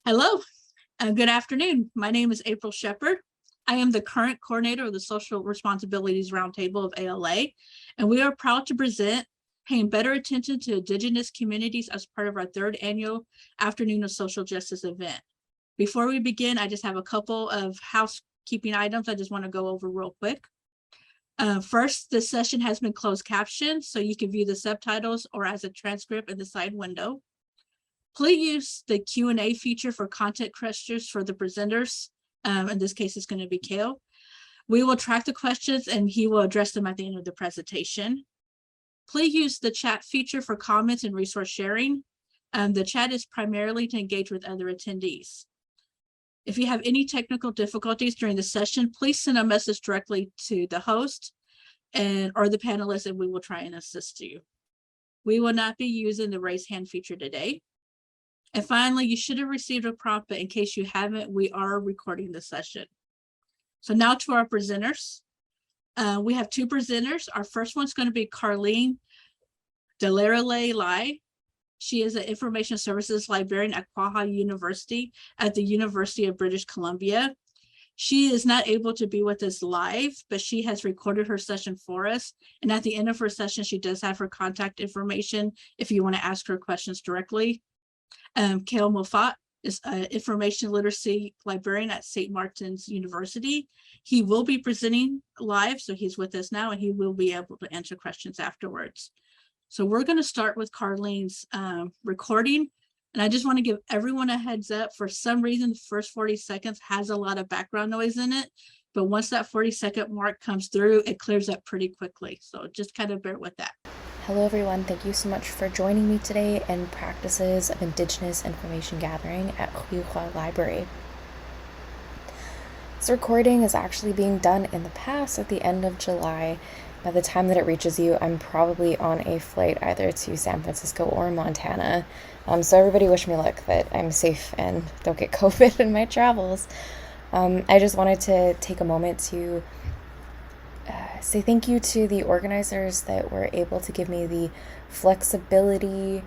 Hello, good afternoon. My name is April Shepard. I am the current coordinator of the Social Responsibilities Roundtable of ALA, and we are proud to present paying better attention to Indigenous communities as part of our third annual Afternoon of Social Justice event. Before we begin, I just have a couple of housekeeping items I just want to go over real quick. First, this session has been closed captioned, so you can view the subtitles or as a transcript in the side window. Please use the Q&A feature for content questions for the presenters. In this case, it's going to be Kale. We will track the questions and he will address them at the end of the presentation. Please use the chat feature for comments and resource sharing. The chat is primarily to engage with other attendees. If you have any technical difficulties during the session, please send a message directly to the host or the panelists, and we will try and assist you. We will not be using the raise hand feature today. And finally, you should have received a prompt, but in case you haven't, we are recording the session. So now to our presenters. We have two presenters. Our first one's going to be Carlene Delarele Lai. She is an information services librarian at Quahog University at the University of British Columbia. She is not able to be with us live, but she has recorded her session for us. And at the end of her session, she does have her contact information if you want to ask her questions directly. Kale Moffat is an information literacy librarian at St. Martin's University. He will be presenting live, so he's with us now, and he will be able to answer questions afterwards. So we're going to start with Carlene's recording. And I just want to give everyone a heads up. For some reason, the first 40 seconds has a lot of background noise in it. But once that 40-second mark comes through, it clears up pretty quickly. So just kind of bear with that. Hello everyone, thank you so much for joining me today in Practices of Indigenous Information Gathering at Huihua Library. This recording is actually being done in the past at the end of July. By the time that it reaches you, I'm probably on a flight either to San Francisco or Montana. So everybody wish me luck that I'm safe and don't get COVID in my travels. I just wanted to take a moment to say thank you to the organizers that were able to give me the flexibility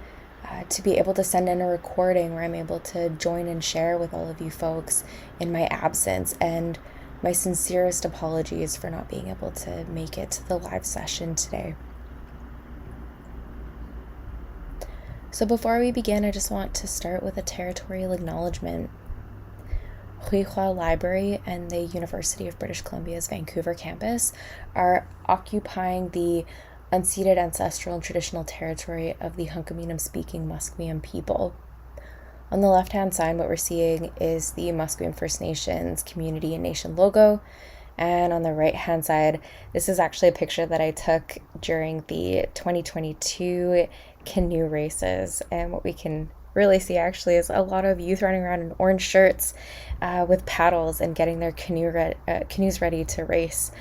to be able to send in a recording where I'm able to join and share with all of you folks in my absence, and my sincerest apologies for not being able to make it to the live session today. So before we begin, I just want to start with a territorial acknowledgement. Huihua Library and the University of British Columbia's Vancouver campus are occupying the unceded ancestral and traditional territory of the Hunkaminam-speaking Musqueam people. On the left-hand side, what we're seeing is the Musqueam First Nations community and nation logo. And on the right-hand side, this is actually a picture that I took during the 2022 canoe races. And what we can really see actually is a lot of youth running around in orange shirts with paddles and getting their canoes ready to race.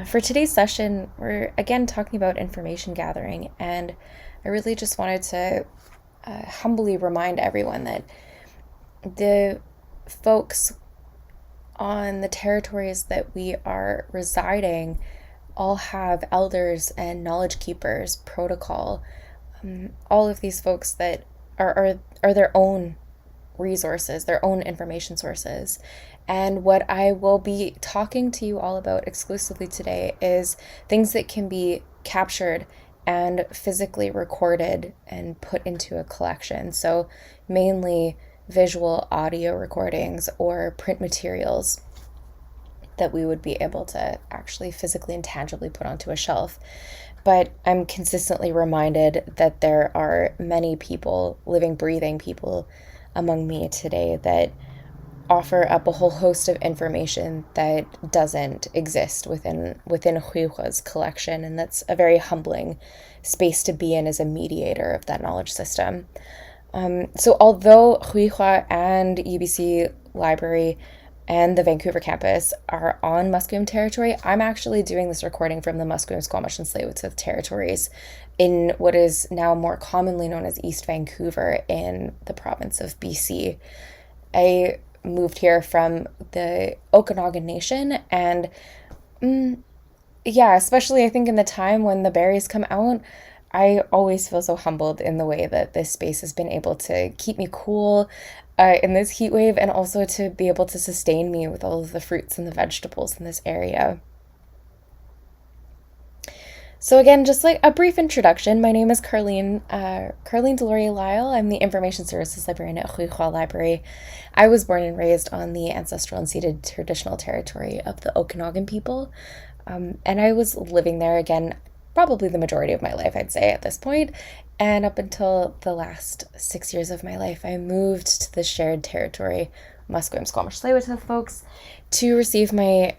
For today's session, we're again talking about information gathering, and I really just wanted to humbly remind everyone that the folks on the territories that we are residing all have elders and knowledge keepers protocol. All of these folks that are their own resources, their own information sources. And what I will be talking to you all about exclusively today is things that can be captured and physically recorded and put into a collection. So mainly visual audio recordings or print materials that we would be able to actually physically and tangibly put onto a shelf. But I'm consistently reminded that there are many people, living, breathing people among me today that offer up a whole host of information that doesn't exist within Huihua's collection, and that's a very humbling space to be in as a mediator of that knowledge system. So although Huihua and UBC Library and the Vancouver campus are on Musqueam territory, I'm actually doing this recording from the Musqueam, Squamish, and Tsleil-Waututh territories in what is now more commonly known as East Vancouver in the province of BC. I moved here from the Okanagan Nation, and especially I think in the time when the berries come out, I always feel so humbled in the way that this space has been able to keep me cool in this heat wave, and also to be able to sustain me with all of the fruits and the vegetables in this area. So again, just like a brief introduction, my name is Carlene Deloria Lyle. I'm the Information Services Librarian at Huichua Library. I was born and raised on the ancestral and ceded traditional territory of the Okanagan people. And I was living there, again, probably the majority of my life, I'd say, at this point. And up until the last 6 years of my life, I moved to the shared territory, Musqueam, Squamish, Tsleil-Waututh folks, to receive my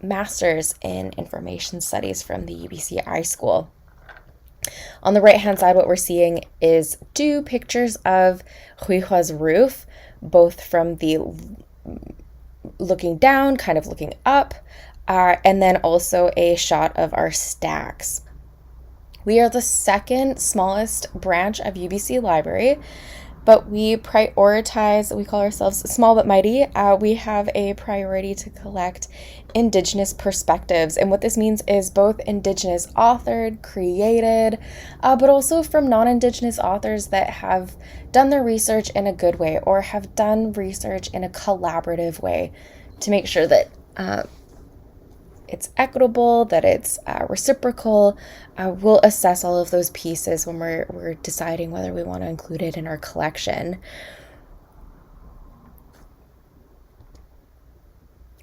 master's in information studies from the UBC iSchool. On the right hand side, what we're seeing is two pictures of Huihua's roof, both from the looking down, kind of looking up, and then also a shot of our stacks. We are the second smallest branch of UBC Library, but we prioritize, we call ourselves small but mighty. We have a priority to collect Indigenous perspectives. And what this means is both Indigenous authored, created, but also from non-Indigenous authors that have done their research in a good way or have done research in a collaborative way to make sure that it's equitable, that it's reciprocal. We'll assess all of those pieces when we're deciding whether we want to include it in our collection.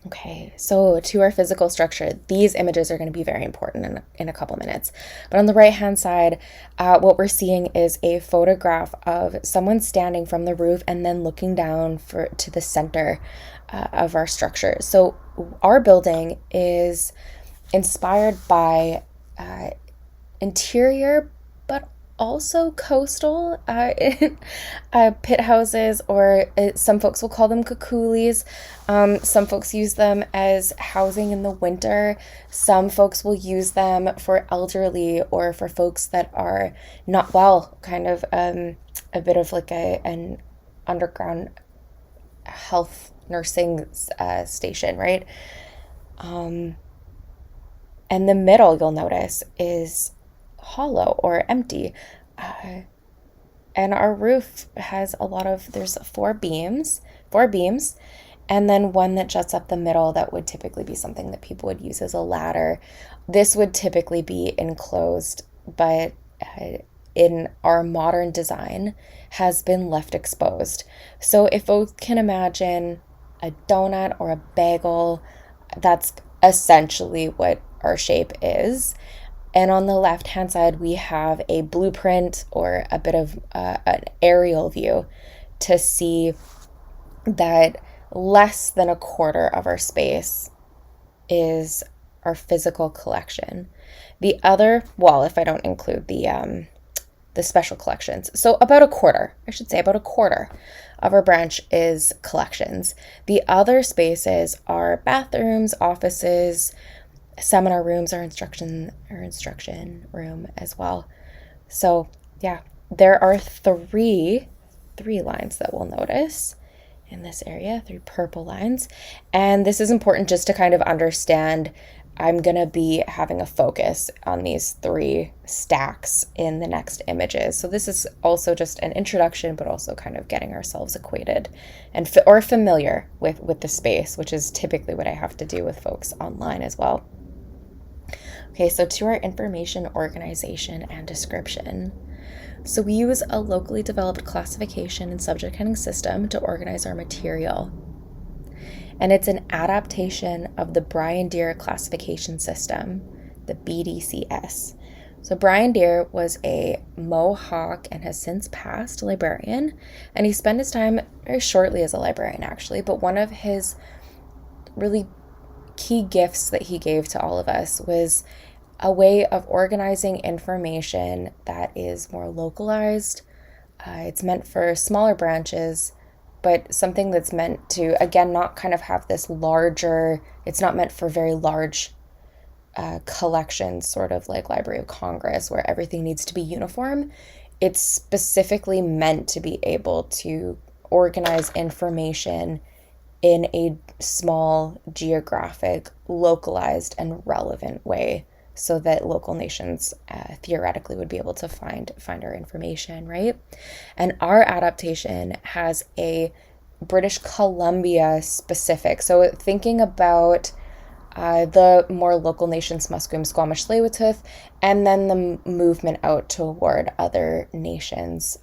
Okay, so to our physical structure, these images are going to be very important in a couple minutes. But on the right-hand side, what we're seeing is a photograph of someone standing from the roof and then looking down to the center of our structure. So our building is inspired by interior, but also coastal pit houses, or some folks will call them kakulis. Some folks use them as housing in the winter. Some folks will use them for elderly or for folks that are not well, kind of a bit of like an underground health nursing station, right? And the middle, you'll notice, is hollow or empty. And our roof has there's four beams, and then one that juts up the middle that would typically be something that people would use as a ladder. This would typically be enclosed, but in our modern design has been left exposed. So if folks can imagine a donut or a bagel, that's essentially what our shape is. And on the left-hand side, we have a blueprint or a bit of an aerial view to see that less than a quarter of our space is our physical collection. The other, well, if I don't include the special collections, so about a quarter of our branch is collections. The other spaces are bathrooms, offices, seminar rooms, our instruction room as well. So yeah, there are three lines that we'll notice in this area, 3 purple lines. And this is important just to kind of understand. I'm going to be having a focus on these 3 stacks in the next images. So this is also just an introduction, but also kind of getting ourselves acquainted and or familiar with the space, which is typically what I have to do with folks online as well. Okay, so to our information organization and description. So we use a locally developed classification and subject heading system to organize our material. And it's an adaptation of the Brian Deere classification system, the BDCS. So Brian Deere was a Mohawk and has since passed librarian, and he spent his time very shortly as a librarian actually, but one of his really key gifts that he gave to all of us was a way of organizing information that is more localized. It's meant for smaller branches, but something that's meant to, again, not kind of have this larger, it's not meant for very large collections, sort of like Library of Congress, where everything needs to be uniform. It's specifically meant to be able to organize information in a small, geographic, localized, and relevant way. so that local nations theoretically would be able to find our information, right? And our adaptation has a British Columbia specific. So thinking about the more local nations, Musqueam, Squamish, Tsleil-Waututh, and then the movement out toward other nations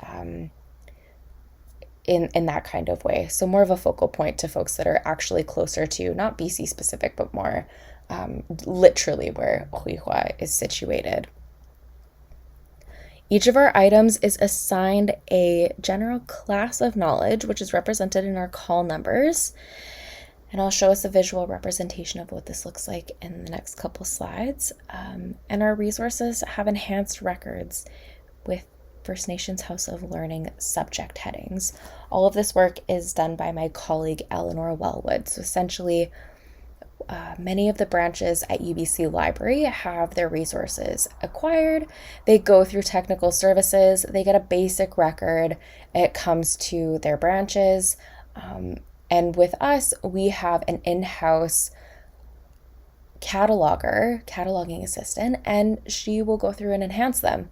in that kind of way. So more of a focal point to folks that are actually closer to, not BC specific, but more literally where Huihua is situated. Each of our items is assigned a general class of knowledge, which is represented in our call numbers. And I'll show us a visual representation of what this looks like in the next couple slides. And our resources have enhanced records with First Nations House of Learning subject headings. All of this work is done by my colleague Eleanor Wellwood. So essentially, many of the branches at UBC Library have their resources acquired. They go through technical services, they get a basic record. It comes to their branches. And with us, we have an in-house cataloging assistant, and she will go through and enhance them,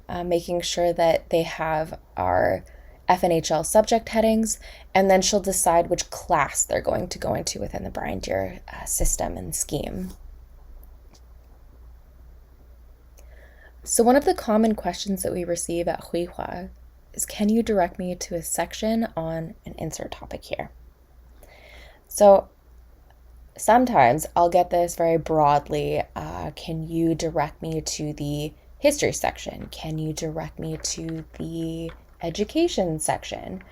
making sure that they have our FNHL subject headings, and then she'll decide which class they're going to go into within the Brian Deere system and scheme. So one of the common questions that we receive at Huihua is, can you direct me to a section on an insert topic here? So sometimes I'll get this very broadly. Can you direct me to the history section? Can you direct me to the education section?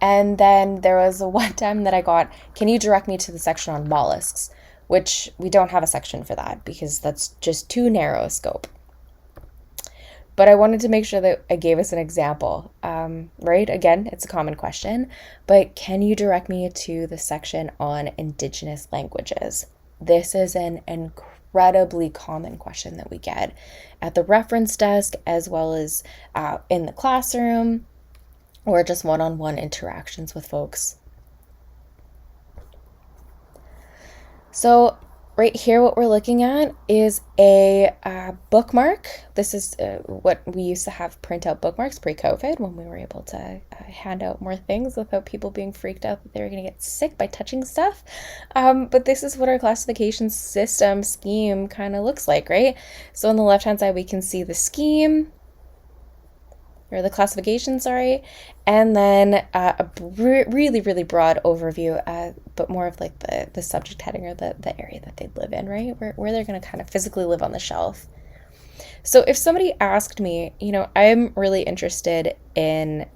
And then there was one time that I got, can you direct me to the section on mollusks? Which we don't have a section for that because that's just too narrow a scope. But I wanted to make sure that I gave us an example, right? Again, it's a common question, but can you direct me to the section on Indigenous languages? This is an incredibly common question that we get at the reference desk, as well as in the classroom, or just one-on-one interactions with folks. So right here, what we're looking at is a bookmark. This is what we used to have printout bookmarks pre-COVID, when we were able to hand out more things without people being freaked out that they were going to get sick by touching stuff. But this is what our classification system scheme kind of looks like, right? So on the left-hand side, we can see the scheme, or the classification, sorry, and then a really, really broad overview, but more of like the subject heading, or the area that they live in, right? Where they're going to kind of physically live on the shelf. So if somebody asked me, I'm really interested in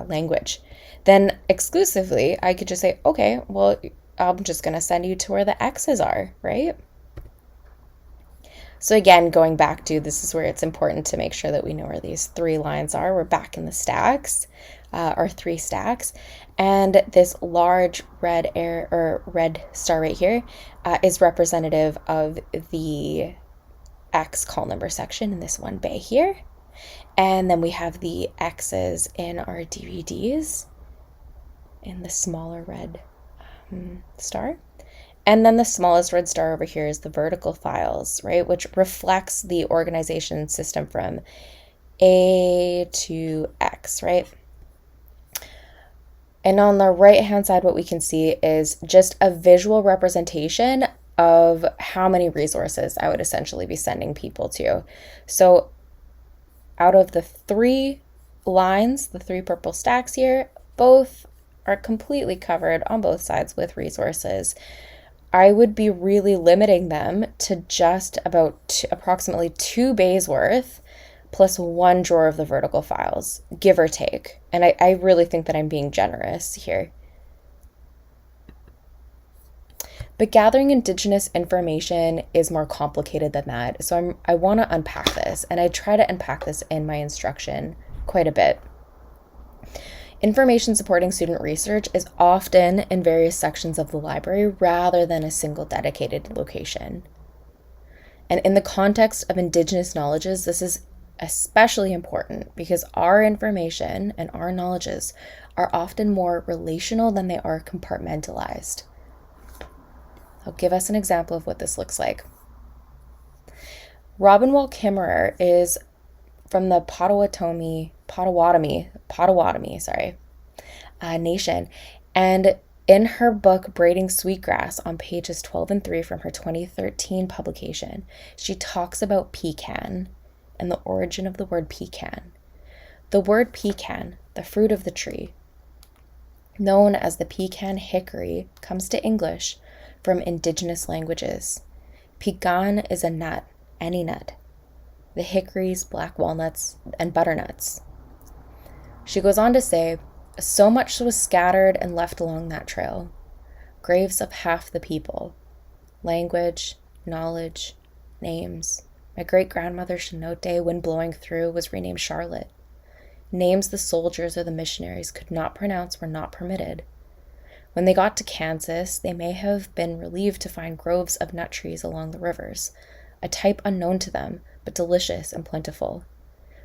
language, then exclusively I could just say, okay, well, I'm just going to send you to where the X's are, right? So again, going back to, this is where it's important to make sure that we know where these three lines are. We're back in the stacks, our three stacks. And this large red star right here is representative of the X call number section in this one bay here. And then we have the X's in our DVDs in the smaller red star. And then the smallest red star over here is the vertical files, right? Which reflects the organization system from A to X, right? And on the right-hand side, what we can see is just a visual representation of how many resources I would essentially be sending people to. So out of the three lines, the three purple stacks here, both are completely covered on both sides with resources. I would be really limiting them to just about approximately 2 bays worth, plus 1 drawer of the vertical files, give or take. And I really think that I'm being generous here. But gathering Indigenous information is more complicated than that. So I want to unpack this, and I try to unpack this in my instruction quite a bit. Information supporting student research is often in various sections of the library rather than a single dedicated location. And in the context of Indigenous knowledges, this is especially important because our information and our knowledges are often more relational than they are compartmentalized. I'll give us an example of what this looks like. Robin Wall Kimmerer is from the Potawatomi nation. And in her book, Braiding Sweetgrass, on pages 12 and 3 from her 2013 publication, she talks about pecan and the origin of the word pecan. The word pecan, the fruit of the tree, known as the pecan hickory, comes to English from indigenous languages. Pecan is a nut, any nut. The hickories, black walnuts, and butternuts. She goes on to say, so much was scattered and left along that trail. Graves of half the people. Language, knowledge, names. My great-grandmother Shinote, when blowing through, was renamed Charlotte. Names the soldiers or the missionaries could not pronounce were not permitted. When they got to Kansas, they may have been relieved to find groves of nut trees along the rivers, a type unknown to them, but delicious and plentiful.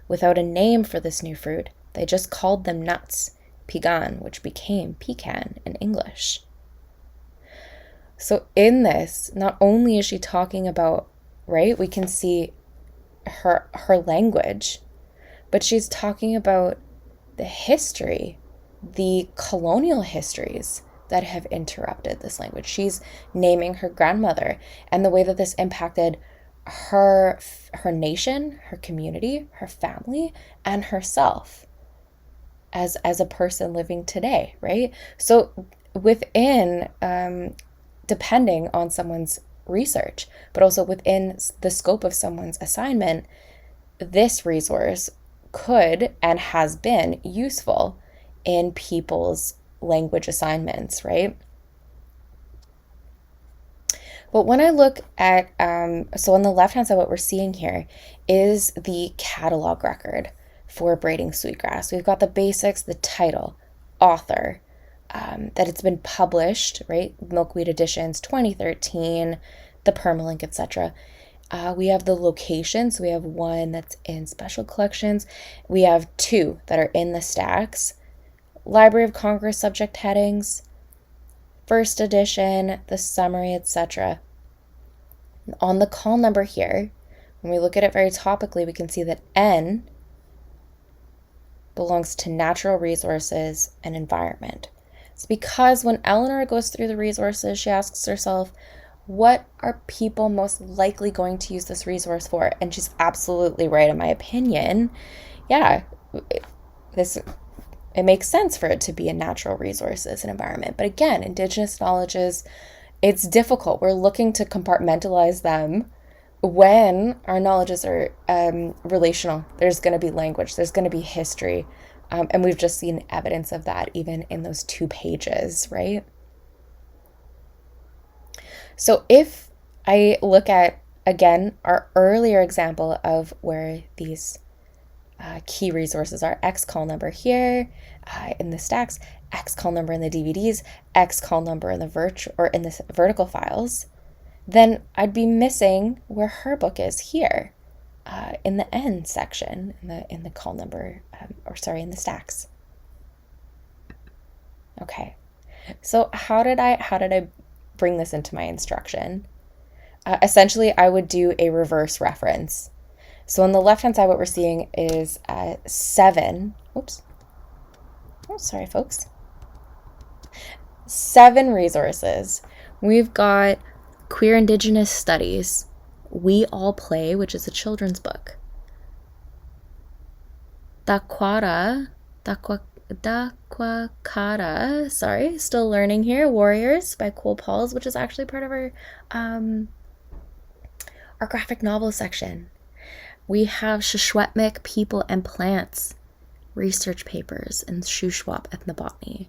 Without a name for this new fruit, they just called them nuts, pecan, which became pecan in English. So in this, not only is she talking about, right, we can see her language, but she's talking about the history, the colonial histories that have interrupted this language. She's naming her grandmother and the way that this impacted her nation, her community, her family, and herself as a person living today, right? So within, depending on someone's research, but also within the scope of someone's assignment, this resource could and has been useful in people's language assignments, right? But when I look at, so on the left-hand side, what we're seeing here is the catalog record for Braiding Sweetgrass. We've got the basics, the title, author, that it's been published, right? Milkweed Editions, 2013, the permalink, etc. We have the locations. We have one that's in special collections. We have two that are in the stacks. Library of Congress subject headings, first edition, the summary, etc. On the call number here, when we look at it very topically, we can see that N belongs to natural resources and environment. It's because when Eleanor goes through the resources, she asks herself, what are people most likely going to use this resource for? And she's absolutely right, in my opinion. Yeah, it makes sense for it to be a natural resources and environment. But again, Indigenous knowledges, it's difficult. We're looking to compartmentalize them when our knowledges are relational. There's going to be language, there's going to be history. And we've just seen evidence of that even in those 2 pages, right? So if I look at, again, our earlier example of where these key resources are, X call number here in the stacks, X call number in the DVDs, X call number in the vertical files, then I'd be missing where her book is here in the N section, in the call number, in the stacks. Okay, so how did I bring this into my instruction? Essentially, I would do a reverse reference. So on the left-hand side, what we're seeing is 7. Oops. Oh, sorry, folks. 7 resources. We've got Queer Indigenous Studies, We All Play, which is a children's book. Dakwakara, still learning here, Warriors by Cole Pauls, which is actually part of our graphic novel section. We have Shuswapmic People and Plants, research papers in Shuswap Ethnobotany,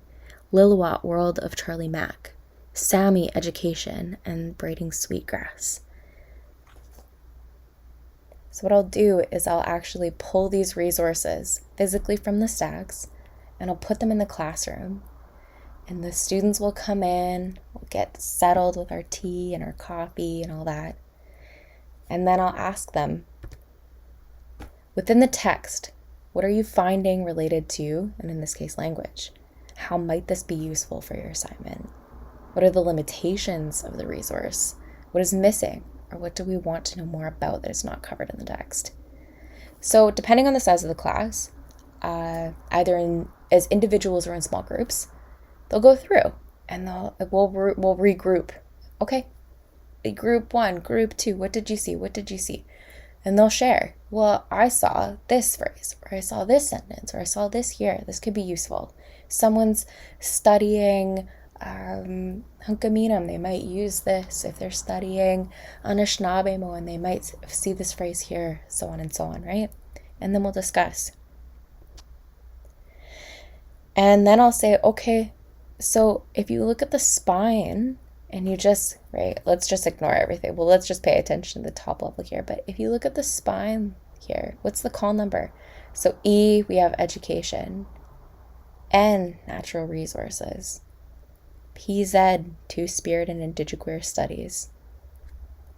Lilwat World of Charlie Mack, Sami Education, and Braiding Sweetgrass. So what I'll do is I'll actually pull these resources physically from the stacks and I'll put them in the classroom. And the students will come in, we'll get settled with our tea and our coffee and all that. And then I'll ask them, within the text, what are you finding related to, and in this case, language? How might this be useful for your assignment? What are the limitations of the resource? What is missing? or what do we want to know more about that is not covered in the text? So depending on the size of the class, either as individuals or in small groups, they'll go through and we'll regroup. Okay, group 1, group 2, what did you see? What did you see? And they'll share. Well, I saw this phrase, or I saw this sentence, or I saw this here. This could be useful. Someone's studying Hunkaminam, they might use this. If they're studying Anishinaabemowin, they might see this phrase here, so on, right? And then we'll discuss. And then I'll say, okay, so if you look at the spine and you just, right, let's just ignore everything. Well, let's just pay attention to the top level here. But if you look at the spine here, what's the call number? So E, we have education. N, natural resources. PZ, two-spirit and indigiqueer studies.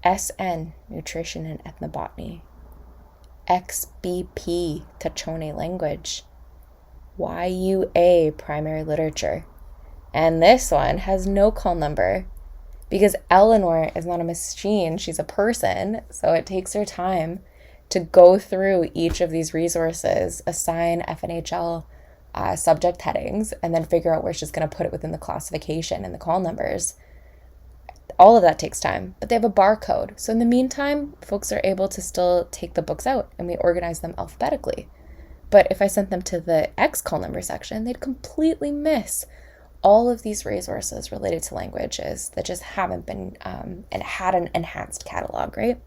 SN, nutrition and ethnobotany. XBP, Tachone language. YUA, primary literature. And this one has no call number because Eleanor is not a machine, she's a person, so it takes her time to go through each of these resources, assign FNHL subject headings, and then figure out where she's going to put it within the classification and the call numbers. All of that takes time, but they have a barcode. So in the meantime, folks are able to still take the books out and we organize them alphabetically. But if I sent them to the X call number section, they'd completely miss all of these resources related to languages that just haven't been and had an enhanced catalog, right?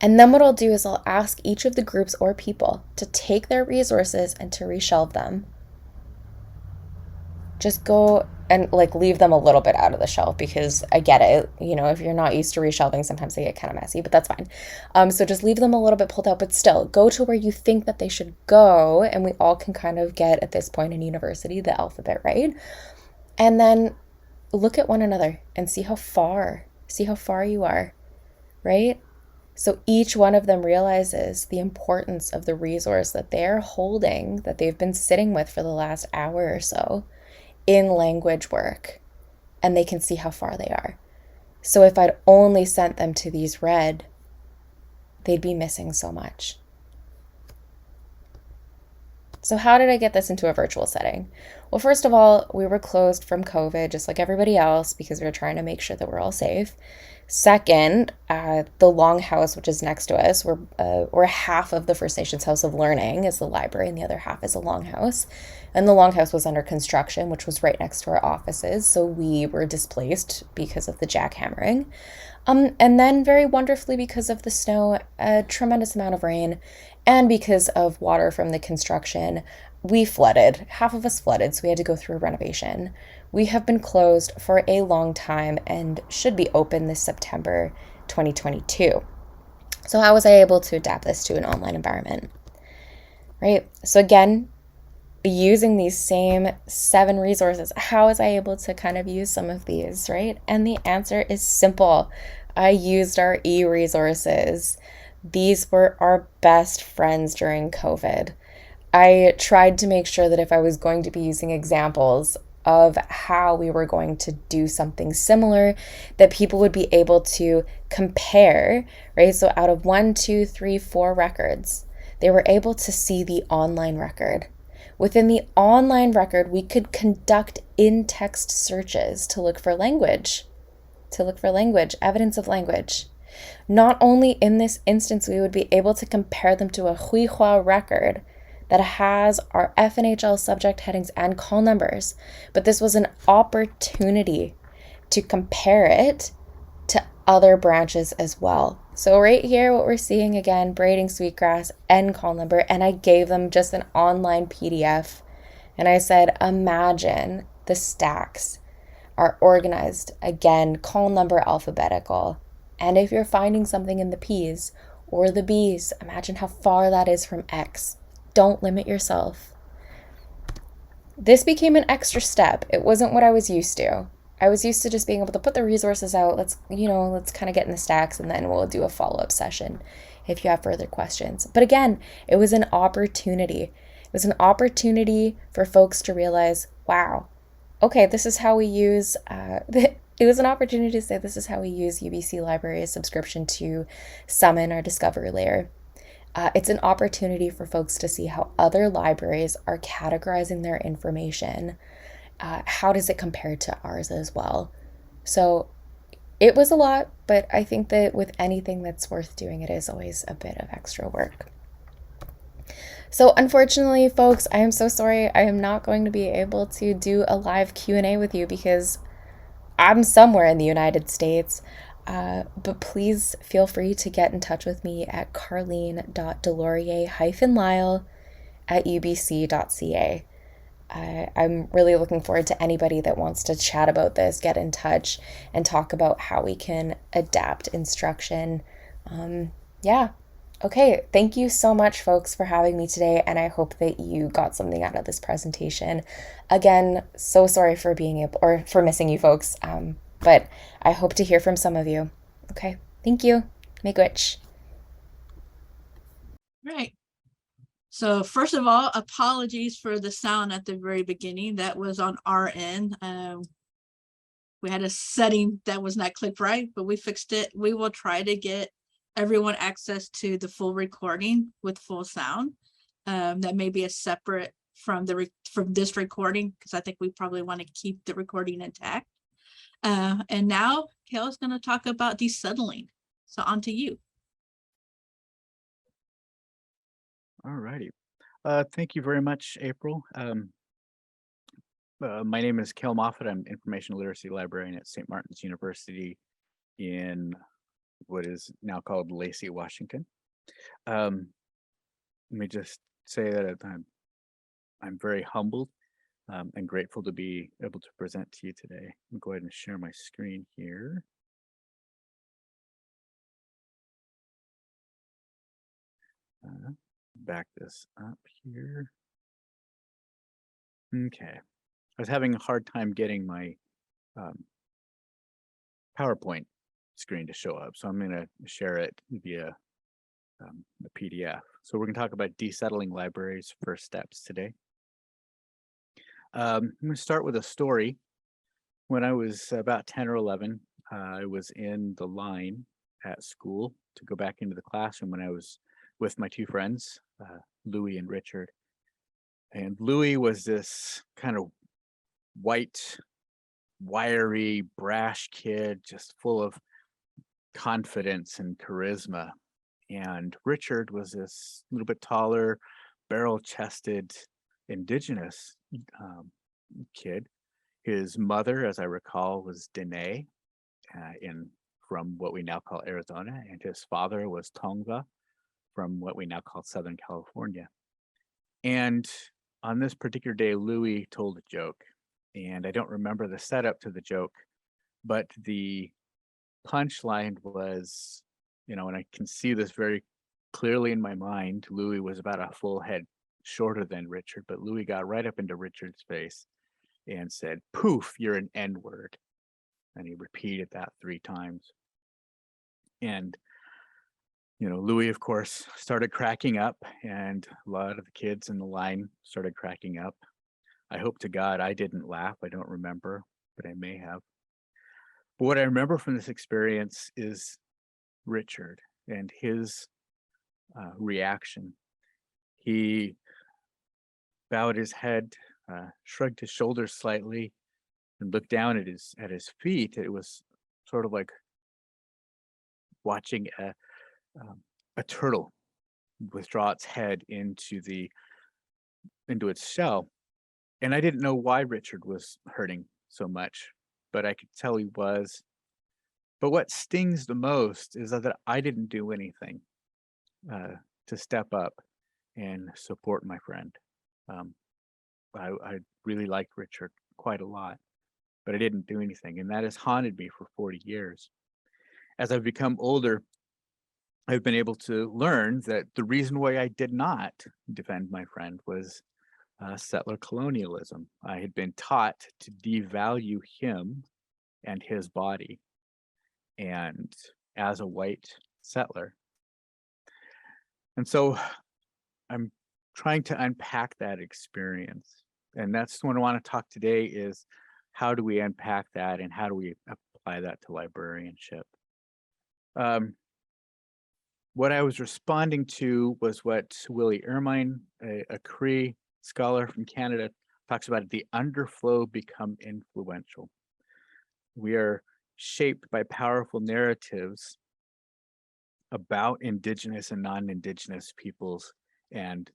And then what I'll do is I'll ask each of the groups or people to take their resources and to reshelve them. Just go and leave them a little bit out of the shelf because I get it. If you're not used to reshelving, sometimes they get kind of messy, but that's fine. So just leave them a little bit pulled out, but still go to where you think that they should go. And we all can kind of get at this point in university, the alphabet, right? And then look at one another and see how far you are, right? So each one of them realizes the importance of the resource that they're holding, that they've been sitting with for the last hour or so in language work, and they can see how far they are. So if I'd only sent them to these red, they'd be missing so much. So how did I get this into a virtual setting? Well, first of all, we were closed from COVID, just like everybody else, because we were trying to make sure that we're all safe. Second, the Longhouse, which is next to us, we're half of the First Nations House of Learning is the library, and the other half is a Longhouse. And the Longhouse was under construction, which was right next to our offices, so we were displaced because of the jackhammering. And then very wonderfully, because of the snow, a tremendous amount of rain, and because of water from the construction, we flooded. Half of us flooded, so we had to go through a renovation. We have been closed for a long time and should be open this September 2022. So how was I able to adapt this to an online environment? Right? So again, using these same 7 resources, how was I able to kind of use some of these, right? And the answer is simple. I used our e-resources. These were our best friends during COVID. I tried to make sure that if I was going to be using examples of how we were going to do something similar, that people would be able to compare, right? So out of 1, 2, 3, 4 records, they were able to see the online record. Within the online record, we could conduct in-text searches to look for language, evidence of language. Not only in this instance, we would be able to compare them to a Huihua record that has our FNHL subject headings and call numbers, but this was an opportunity to compare it to other branches as well. So right here, what we're seeing again, braiding sweetgrass and call number, and I gave them just an online PDF, and I said, imagine the stacks are organized, again, call number alphabetical, and if you're finding something in the P's or the B's, imagine how far that is from X. Don't limit yourself. This became an extra step. It wasn't what I was used to. I was used to just being able to put the resources out. Let's kind of get in the stacks, and then we'll do a follow-up session if you have further questions. But again, it was an opportunity. It was an opportunity for folks to realize, wow, okay, this is how we use It was an opportunity to say this is how we use UBC Library's subscription to summon our discovery layer. It's an opportunity for folks to see how other libraries are categorizing their information. How does it compare to ours as well? So it was a lot, but I think that with anything that's worth doing, it is always a bit of extra work. So unfortunately, folks, I am so sorry. I am not going to be able to do a live Q&A with you because I'm somewhere in the United States. But please feel free to get in touch with me at carlene.delorier-lyle@ubc.ca. I'm really looking forward to anybody that wants to chat about this, get in touch, and talk about how we can adapt instruction. Yeah. Okay, thank you so much, folks, for having me today, and I hope that you got something out of this presentation. Again, so sorry for being able or for missing you, folks, but I hope to hear from some of you. Okay, thank you. Miigwech. Right. So first of all, apologies for the sound at the very beginning. That was on our end. We had a setting that was not clicked right, but we fixed it. We will try to get everyone access to the full recording with full sound. That may be a separate from from this recording, because I think we probably want to keep the recording intact. And now Kayla's going to talk about desettling. So on to you. All righty. Thank you very much, April. My name is Kel Moffat. I'm Information Literacy Librarian at St. Martin's University in what is now called Lacey, Washington. Let me just say that I'm very humbled and grateful to be able to present to you today. I'll go ahead and share my screen here. Back this up here. Okay. I was having a hard time getting my PowerPoint screen to show up, so I'm going to share it via the PDF. So we're going to talk about desettling libraries first steps today. I'm going to start with a story. When I was about 10 or 11, I was in the line at school to go back into the classroom when I was with my two friends, Louis and Richard. And Louis was this kind of white, wiry, brash kid, just full of confidence and charisma. And Richard was this little bit taller, barrel-chested, Indigenous kid. His mother, as I recall, was Dene from what we now call Arizona, and his father was Tongva from what we now call Southern California. And on this particular day, Louis told a joke, and I don't remember the setup to the joke, but the punchline was, and I can see this very clearly in my mind, Louis was about a full head shorter than Richard, but Louis got right up into Richard's face and said, "Poof, you're an N-word." And he repeated that 3 times. And Louis, of course, started cracking up, and a lot of the kids in the line started cracking up. I hope to God I didn't laugh. I don't remember, but I may have. But what I remember from this experience is Richard and his reaction. He bowed his head, shrugged his shoulders slightly, and looked down at his feet. It was sort of like watching a turtle withdraw its head into its shell. And I didn't know why Richard was hurting so much, but I could tell he was. But what stings the most is that I didn't do anything to step up and support my friend. I really liked Richard quite a lot, but I didn't do anything, and that has haunted me for 40 years. As I've become older, I've been able to learn that the reason why I did not defend my friend was settler colonialism. I had been taught to devalue him and his body, and as a white settler. And so I'm trying to unpack that experience. And that's what I want to talk today is how do we unpack that and how do we apply that to librarianship. What I was responding to was what Willie Ermine, a Cree scholar from Canada, talks about: the underflow become influential. We are shaped by powerful narratives about Indigenous and non-Indigenous peoples and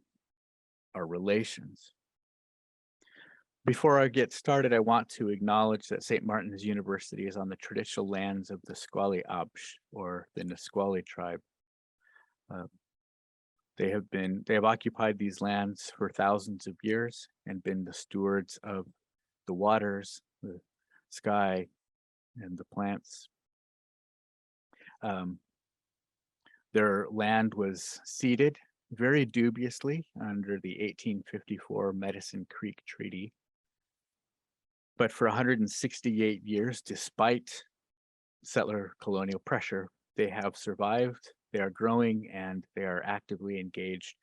our relations. Before I get started, I want to acknowledge that St. Martin's University is on the traditional lands of the Squally Absh, or the Nisqually tribe. They have occupied these lands for thousands of years and been the stewards of the waters, the sky, and the plants. Their land was ceded very dubiously under the 1854 Medicine Creek Treaty. But for 168 years, despite settler colonial pressure, they have survived, they are growing, and they are actively engaged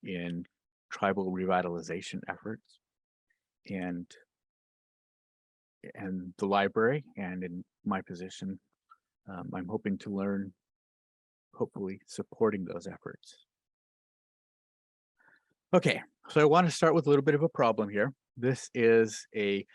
in tribal revitalization efforts. And the library, and in my position, I'm hoping to learn, hopefully supporting those efforts. Okay, so I want to start with a little bit of a problem here. This is a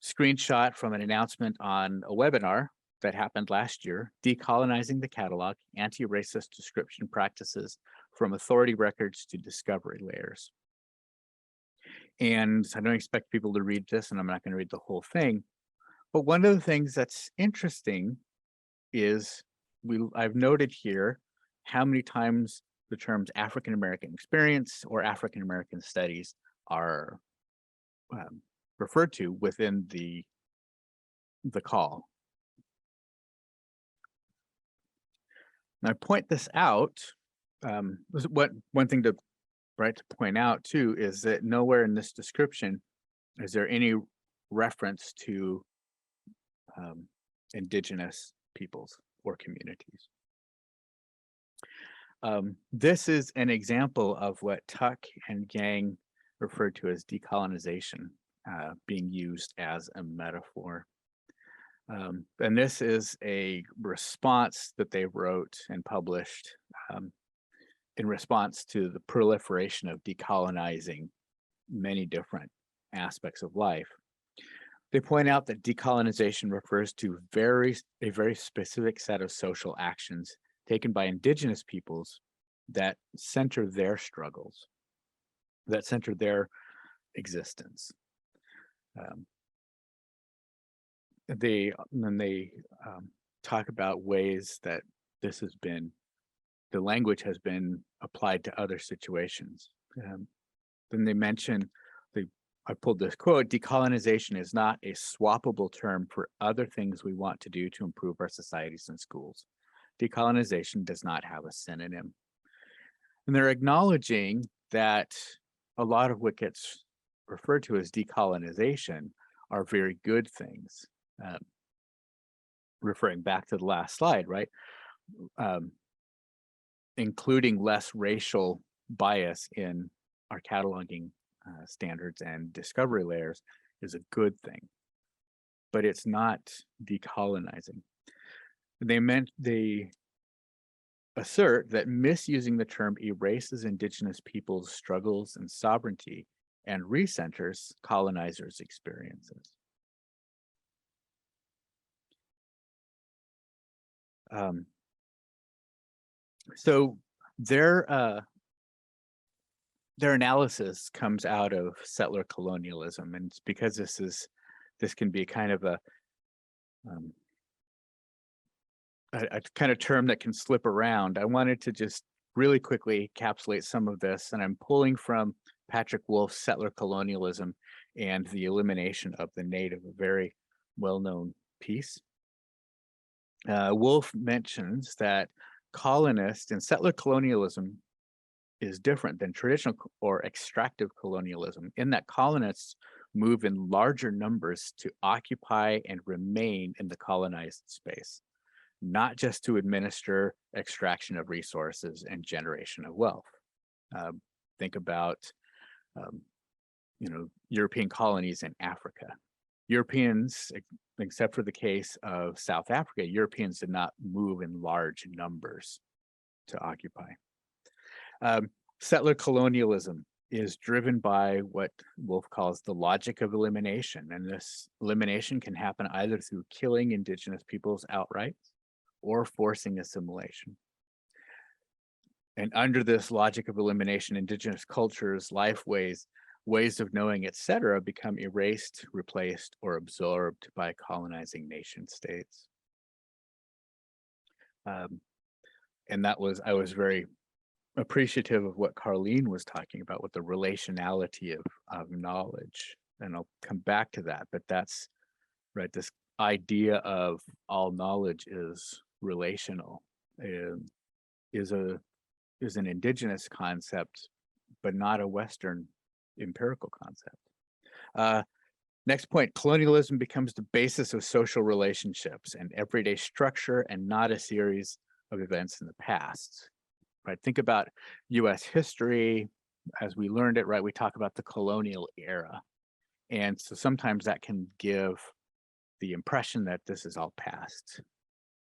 screenshot from an announcement on a webinar that happened last year: Decolonizing the Catalog, Anti-Racist Description Practices from Authority Records to Discovery Layers. And I don't expect people to read this, and I'm not going to read the whole thing. But one of the things that's interesting is I've noted here how many times the terms African American experience or African American studies are referred to within the call. And I point this out. One thing to point out too is that nowhere in this description is there any reference to Indigenous peoples or communities. This is an example of what Tuck and Gang referred to as decolonization, being used as a metaphor. And this is a response that they wrote and published in response to the proliferation of decolonizing many different aspects of life. They point out that decolonization refers to a very specific set of social actions taken by Indigenous peoples that center their struggles, that center their existence. They talk about ways that the language has been applied to other situations. Then they mention, I pulled this quote: decolonization is not a swappable term for other things we want to do to improve our societies and schools. Decolonization does not have a synonym. And they're acknowledging that a lot of what gets referred to as decolonization are very good things. Referring back to the last slide, right? Including less racial bias in our cataloging standards and discovery layers is a good thing, but it's not decolonizing. They assert that misusing the term erases Indigenous peoples' struggles and sovereignty and recenters colonizers' experiences. So their analysis comes out of settler colonialism, and it's because this can be kind of a kind of term that can slip around. I wanted to just really quickly encapsulate some of this, and I'm pulling from Patrick Wolf's Settler Colonialism and the Elimination of the Native, a very well-known piece. Wolf mentions that colonist and settler colonialism is different than traditional or extractive colonialism, in that colonists move in larger numbers to occupy and remain in the colonized space, not just to administer extraction of resources and generation of wealth. Think about European colonies in Africa. Europeans, except for the case of South Africa, Europeans did not move in large numbers to occupy. Settler colonialism is driven by what Wolf calls the logic of elimination. And this elimination can happen either through killing indigenous peoples outright or forcing assimilation. And under this logic of elimination, indigenous cultures, life ways of knowing, etc., become erased, replaced, or absorbed by colonizing nation states. And I was very appreciative of what Carlene was talking about with the relationality of knowledge. And I'll come back to that, but that's right. This idea of all knowledge is relational, is an indigenous concept, but not a Western empirical concept. Next point, colonialism becomes the basis of social relationships and everyday structure and not a series of events in the past. Right? Think about US history as we learned it, right? We talk about the colonial era. And so sometimes that can give the impression that this is all past.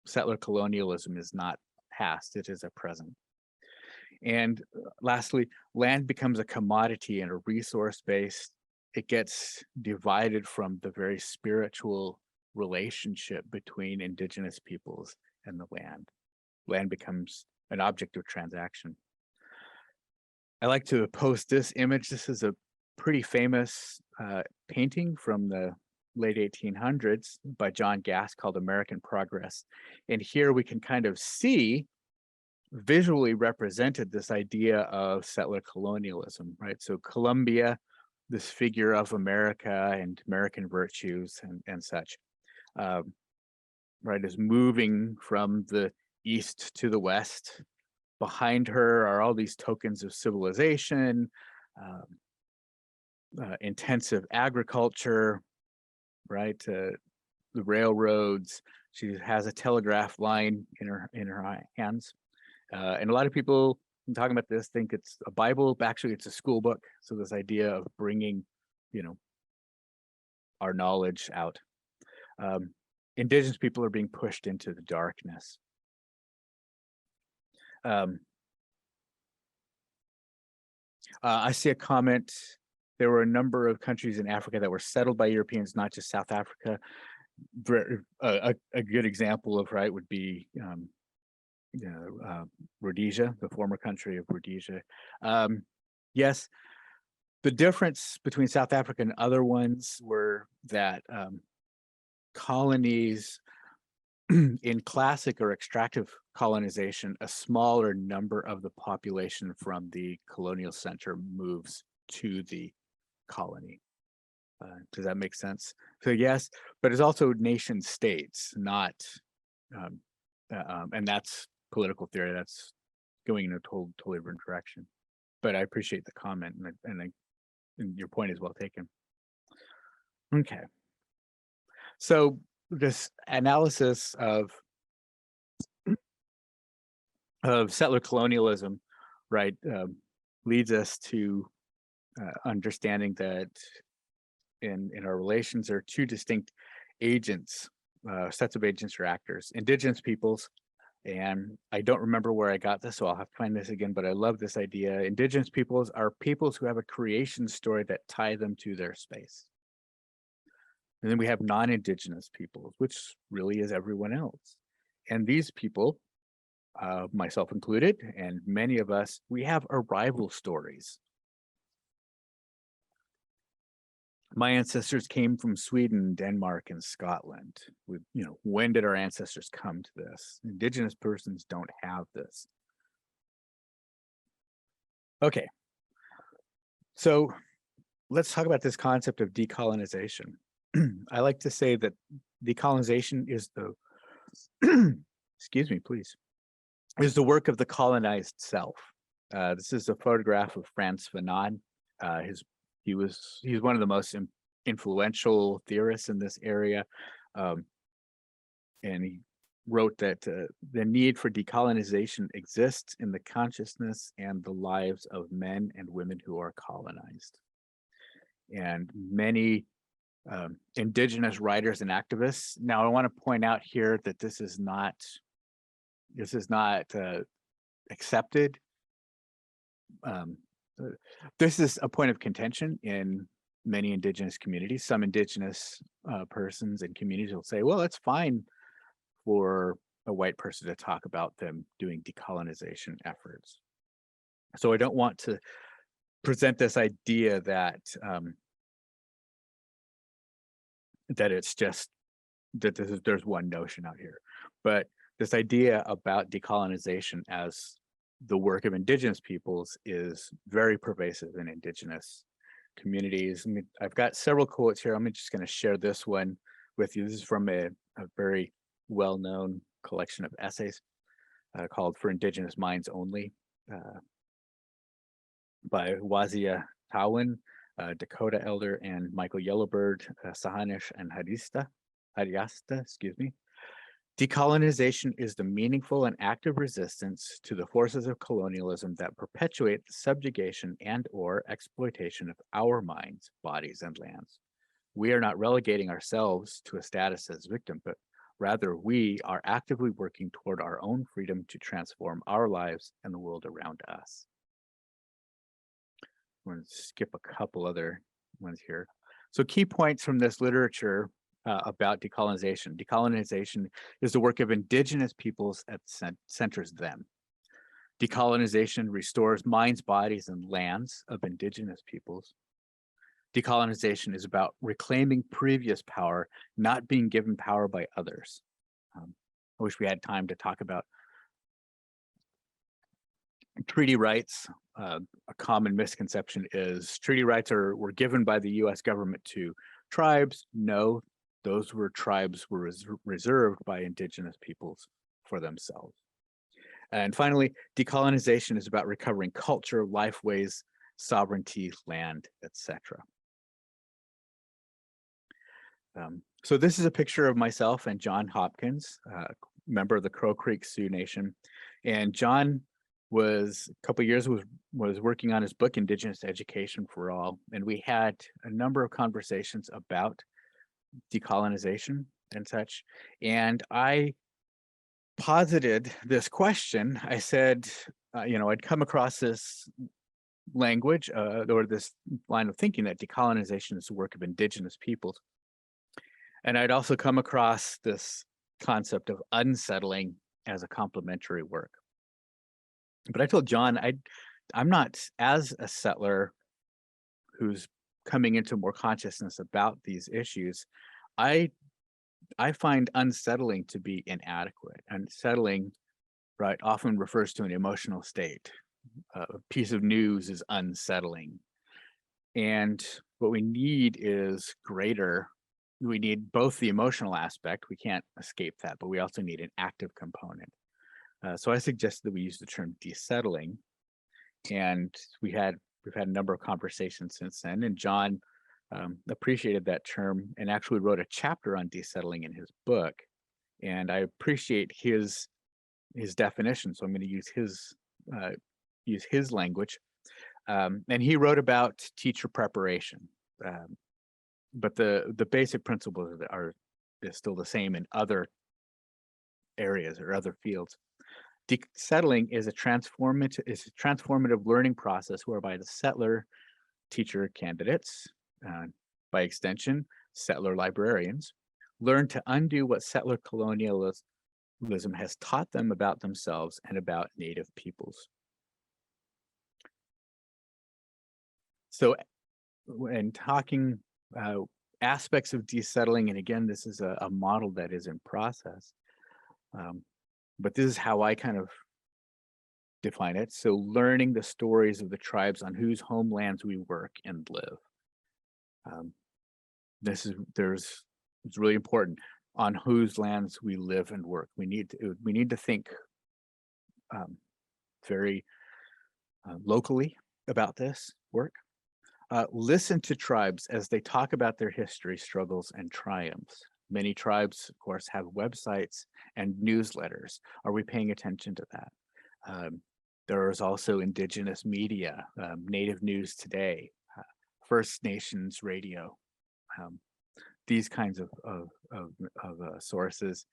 Settler colonialism is not past, it is a present. And lastly, land becomes a commodity and a resource based. It gets divided from the very spiritual relationship between indigenous peoples and the land. Land becomes an object of transaction. I like to post this image. This is a pretty famous painting from the late 1800s by John Gass called American Progress. And here we can kind of see visually represented this idea of settler colonialism, right? So Colombia, this figure of America and American virtues and such, right, is moving from the east to the west. Behind her are all these tokens of civilization, intensive agriculture, right? The railroads. She has a telegraph line in her hands. And a lot of people talking about this think it's a Bible, but actually it's a school book. So this idea of bringing, our knowledge out. Indigenous people are being pushed into the darkness. I see a comment. There were a number of countries in Africa that were settled by Europeans, not just South Africa. A good example of would be Rhodesia, the former country of Rhodesia. Yes, the difference between South Africa and other ones were that colonies in classic or extractive colonization, a smaller number of the population from the colonial center moves to the colony. Does that make sense? So yes, but it's also nation states, not, and that's political theory. That's going in a totally different direction. But I appreciate the comment, and your point is well taken. Okay. So this analysis of settler colonialism, right, leads us to understanding that in our relations there are two distinct agents, sets of agents or actors: indigenous peoples. And I don't remember where I got this, so I'll have to find this again, but I love this idea. Indigenous peoples are peoples who have a creation story that tie them to their space. And then we have non-indigenous peoples, which really is everyone else. And these people, myself included, and many of us, we have arrival stories. My ancestors came from Sweden, Denmark, and Scotland. When did our ancestors come to this? Indigenous persons don't have this. Okay, so let's talk about this concept of decolonization. I like to say that decolonization is the, excuse me, please, is the work of the colonized self. This is a photograph of Frans Fanon. He's one of the most influential theorists in this area, and he wrote that the need for decolonization exists in the consciousness and the lives of men and women who are colonized. And many Indigenous writers and activists. Now, I want to point out here that this is not accepted. This is a point of contention in many Indigenous communities. Some Indigenous persons and communities will say, well, it's fine for a white person to talk about them doing decolonization efforts. So I don't want to present this idea that that it's just that there's one notion out here, but this idea about decolonization as the work of Indigenous peoples is very pervasive in Indigenous communities. I mean, I've got several quotes here. I'm just going to share this one with you. This is from a very well-known collection of essays called "For Indigenous Minds Only" by Wazia Tawin, Dakota Elder, and Michael Yellowbird, Sahanish, and Hadiasta, excuse me. Decolonization is the meaningful and active resistance to the forces of colonialism that perpetuate the subjugation and/or exploitation of our minds, bodies, and lands. We are not relegating ourselves to a status as victim, but rather we are actively working toward our own freedom to transform our lives and the world around us. I'm going to skip a couple other ones here. So key points from this literature about decolonization. Decolonization is the work of Indigenous peoples that centers them. Decolonization restores minds, bodies, and lands of Indigenous peoples. Decolonization is about reclaiming previous power, not being given power by others. I wish we had time to talk about treaty rights. A common misconception is treaty rights were given by the US government to tribes. No, those tribes were reserved by Indigenous peoples for themselves. And finally, decolonization is about recovering culture, life ways, sovereignty, land, etc. So this is a picture of myself and John Hopkins, member of the Crow Creek Sioux Nation. And John was a couple of years was working on his book, Indigenous Education for All. And we had a number of conversations about decolonization and such. And I posited this question. I said, I'd come across this language or this line of thinking that decolonization is the work of Indigenous peoples. And I'd also come across this concept of unsettling as a complementary work. But I told John, I'm not, as a settler who's coming into more consciousness about these issues, I find unsettling to be inadequate. Unsettling, right, often refers to an emotional state. A piece of news is unsettling. And what we need is greater. We need both the emotional aspect, we can't escape that, but we also need an active component. So I suggested that we use the term desettling, and we've had a number of conversations since then, and John appreciated that term and actually wrote a chapter on desettling in his book. And I appreciate his definition, so I'm going to use his language. And he wrote about teacher preparation. But the basic principles is still the same in other areas or other fields. Desettling is a transformative learning process whereby the settler teacher candidates, by extension, settler librarians, learn to undo what settler colonialism has taught them about themselves and about Native peoples. So when talking aspects of desettling, and again, this is a model that is in process, but this is how I kind of define it. So learning the stories of the tribes on whose homelands we work and live. It's really important on whose lands we live and work. We need to think very locally about this work. Listen to tribes as they talk about their history, struggles, and triumphs. Many tribes, of course, have websites and newsletters. Are we paying attention to that? There is also Indigenous media, Native News Today, First Nations radio. these kinds of sources.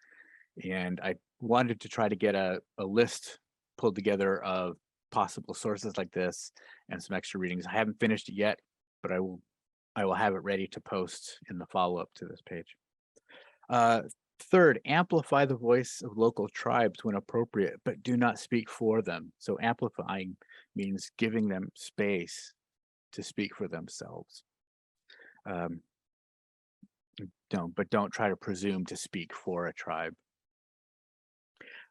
And I wanted to try to get a list pulled together of possible sources like this and some extra readings. I haven't finished it yet, but I will have it ready to post in the follow-up to this page. Third, amplify the voice of local tribes when appropriate, but do not speak for them. So amplifying means giving them space to speak for themselves. Don't try to presume to speak for a tribe.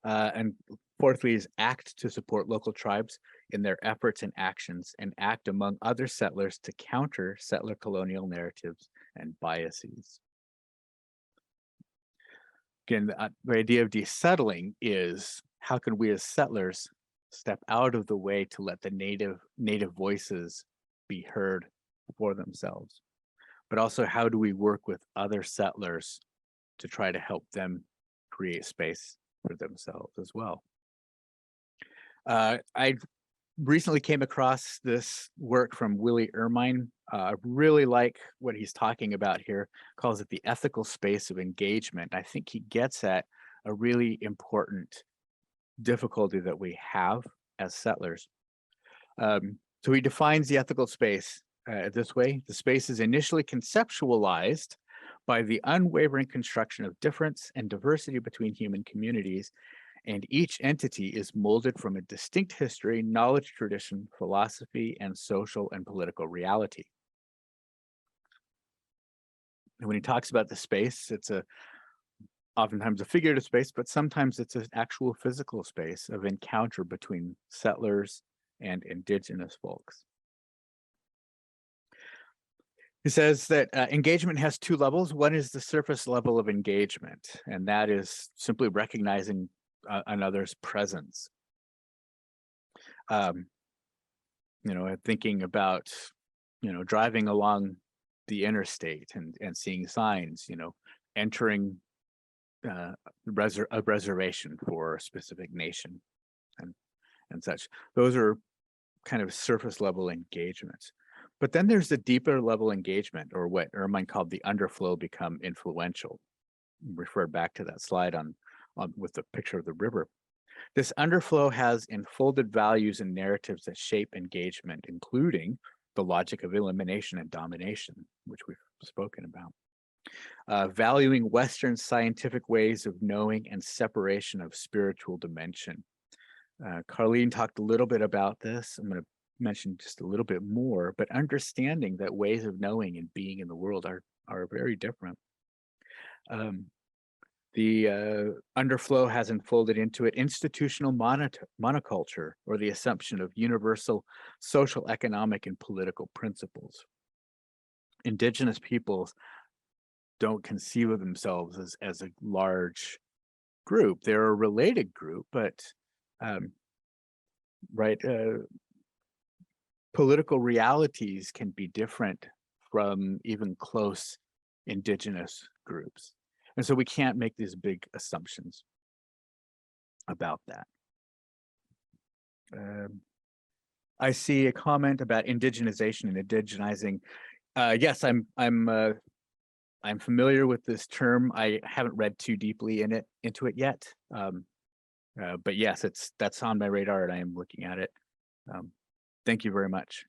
And fourthly is act to support local tribes in their efforts and actions, and act among other settlers to counter settler colonial narratives and biases. Again, the idea of desettling is how can we as settlers step out of the way to let the native voices be heard for themselves, but also how do we work with other settlers to try to help them create space for themselves as well. I recently came across this work from Willie Ermine. I really like what he's talking about here, calls it the ethical space of engagement. I think he gets at a really important difficulty that we have as settlers. So he defines the ethical space this way: the space is initially conceptualized by the unwavering construction of difference and diversity between human communities, and each entity is molded from a distinct history, knowledge, tradition, philosophy, and social and political reality. And when he talks about the space, it's oftentimes a figurative space, but sometimes it's an actual physical space of encounter between settlers and indigenous folks. He says that engagement has two levels. One is the surface level of engagement, and that is simply recognizing another's presence. Thinking about, driving along the interstate and seeing signs, entering a reservation for a specific nation and such. Those are kind of surface level engagements. But then there's the deeper level engagement, or what Ermine called the underflow become influential. Referred back to that slide on with the picture of the river. This underflow has enfolded values and narratives that shape engagement, including the logic of elimination and domination, which we've spoken about. Valuing Western scientific ways of knowing and separation of spiritual dimension. Carlene talked a little bit about this. I'm going to mention just a little bit more, but understanding that ways of knowing and being in the world are very different. The underflow has unfolded into it institutional monoculture, or the assumption of universal social, economic, and political principles. Indigenous peoples don't conceive of themselves as a large group. They're a related group, but political realities can be different from even close indigenous groups. And so we can't make these big assumptions about that. I see a comment about indigenization and indigenizing. Yes, I'm familiar with this term. I haven't read too deeply into it yet. But yes, that's on my radar, and I am looking at it. Thank you very much.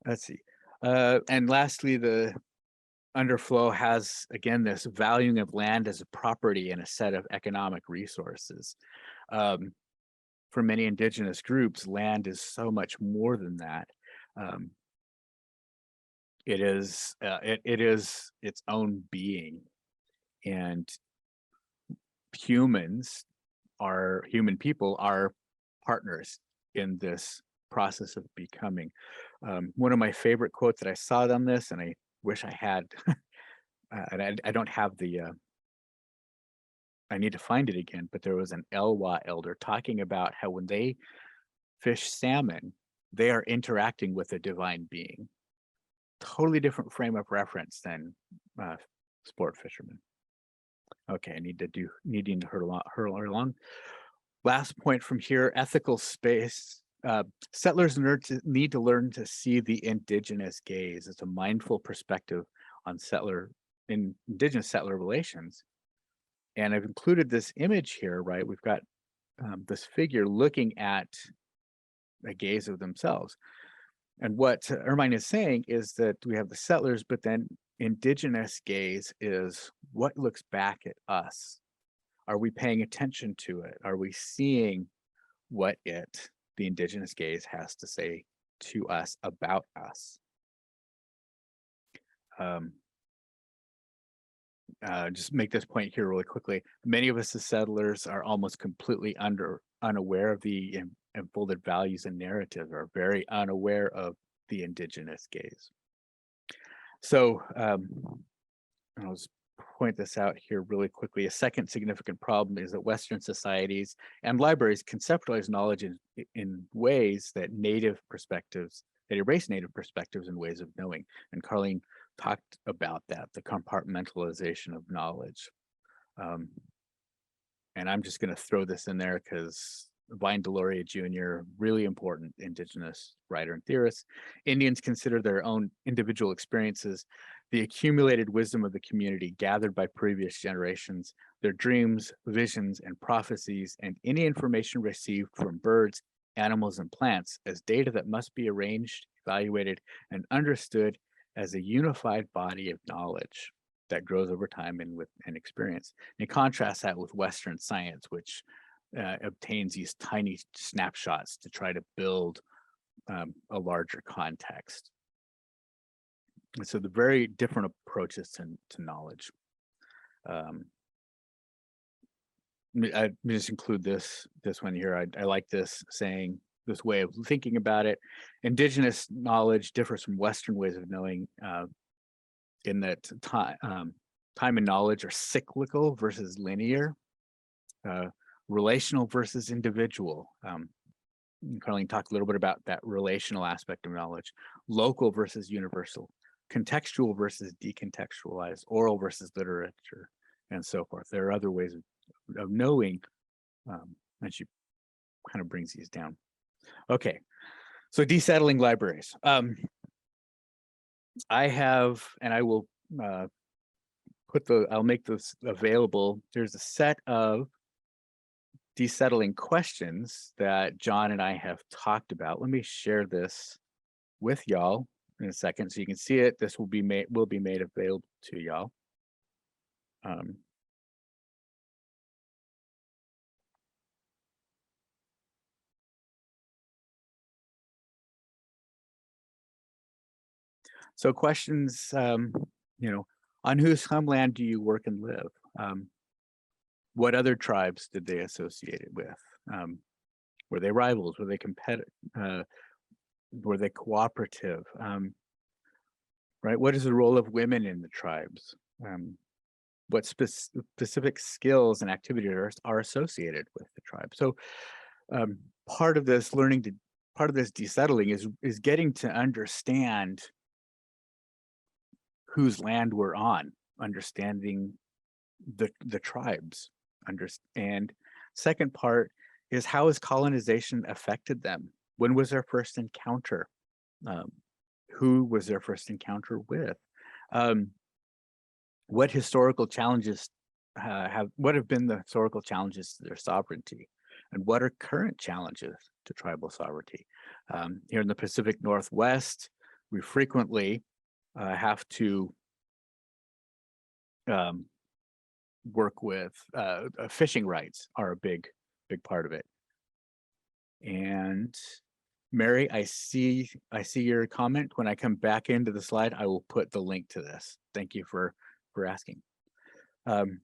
Let's see. And lastly, the underflow has, again, this valuing of land as a property and a set of economic resources. For many indigenous groups, land is so much more than that. It is its own being, and human people are partners in this process of becoming. One of my favorite quotes that I saw on this, and I wish I had, and I don't have I need to find it again, but there was an Elwha elder talking about how when they fish salmon, they are interacting with a divine being. Totally different frame of reference than sport fishermen. Okay, I needing to hurl along. Last point from here: ethical space settlers need to learn to see the indigenous gaze. It's a mindful perspective on indigenous settler relations. And I've included this image here, right? We've got this figure looking at a gaze of themselves. And what Ermine is saying is that we have the settlers, but then indigenous gaze is what looks back at us. Are we paying attention to it? Are we seeing what the indigenous gaze has to say to us about us? Just make this point here really quickly. Many of us as settlers are almost completely unaware of the unfolded values and narratives, are very unaware of the indigenous gaze. So I'll just point this out here really quickly. A second significant problem is that Western societies and libraries conceptualize knowledge in ways that erase native perspectives and ways of knowing. And Carlene talked about that, the compartmentalization of knowledge. And I'm just going to throw this in there because Vine Deloria Jr., really important Indigenous writer and theorist. Indians consider their own individual experiences the accumulated wisdom of the community gathered by previous generations, their dreams, visions, and prophecies, and any information received from birds, animals, and plants as data that must be arranged, evaluated, and understood as a unified body of knowledge that grows over time and experience. And contrast that with Western science, which obtains these tiny snapshots to try to build a larger context. And so the very different approaches to knowledge. I just include this one here. I like this saying, this way of thinking about it. Indigenous knowledge differs from Western ways of knowing in that time and knowledge are cyclical versus linear, relational versus individual. Carlene talked a little bit about that relational aspect of knowledge, local versus universal, contextual versus decontextualized, oral versus literature, and so forth. There are other ways of knowing, and she kind of brings these down. Okay, so desettling libraries. I have, and I will I'll make this available. There's a set of desettling questions that John and I have talked about. Let me share this with y'all in a second so you can see it. This will be made available to y'all. So questions, on whose homeland do you work and live? What other tribes did they associate it with? Were they rivals? Were they competitive? Were they cooperative? Right? What is the role of women in the tribes? What specific skills and activities are associated with the tribe? So part of this desettling is getting to understand whose land we're on, understanding the tribes. And second part is, how has colonization affected them? When was their first encounter? Who was their first encounter with? What historical challenges what have been the historical challenges to their sovereignty? And what are current challenges to tribal sovereignty? Here in the Pacific Northwest, we frequently have to work with fishing rights are a big part of it. And Mary, I see your comment. When I come back into the slide, I will put the link to this. Thank you for asking. And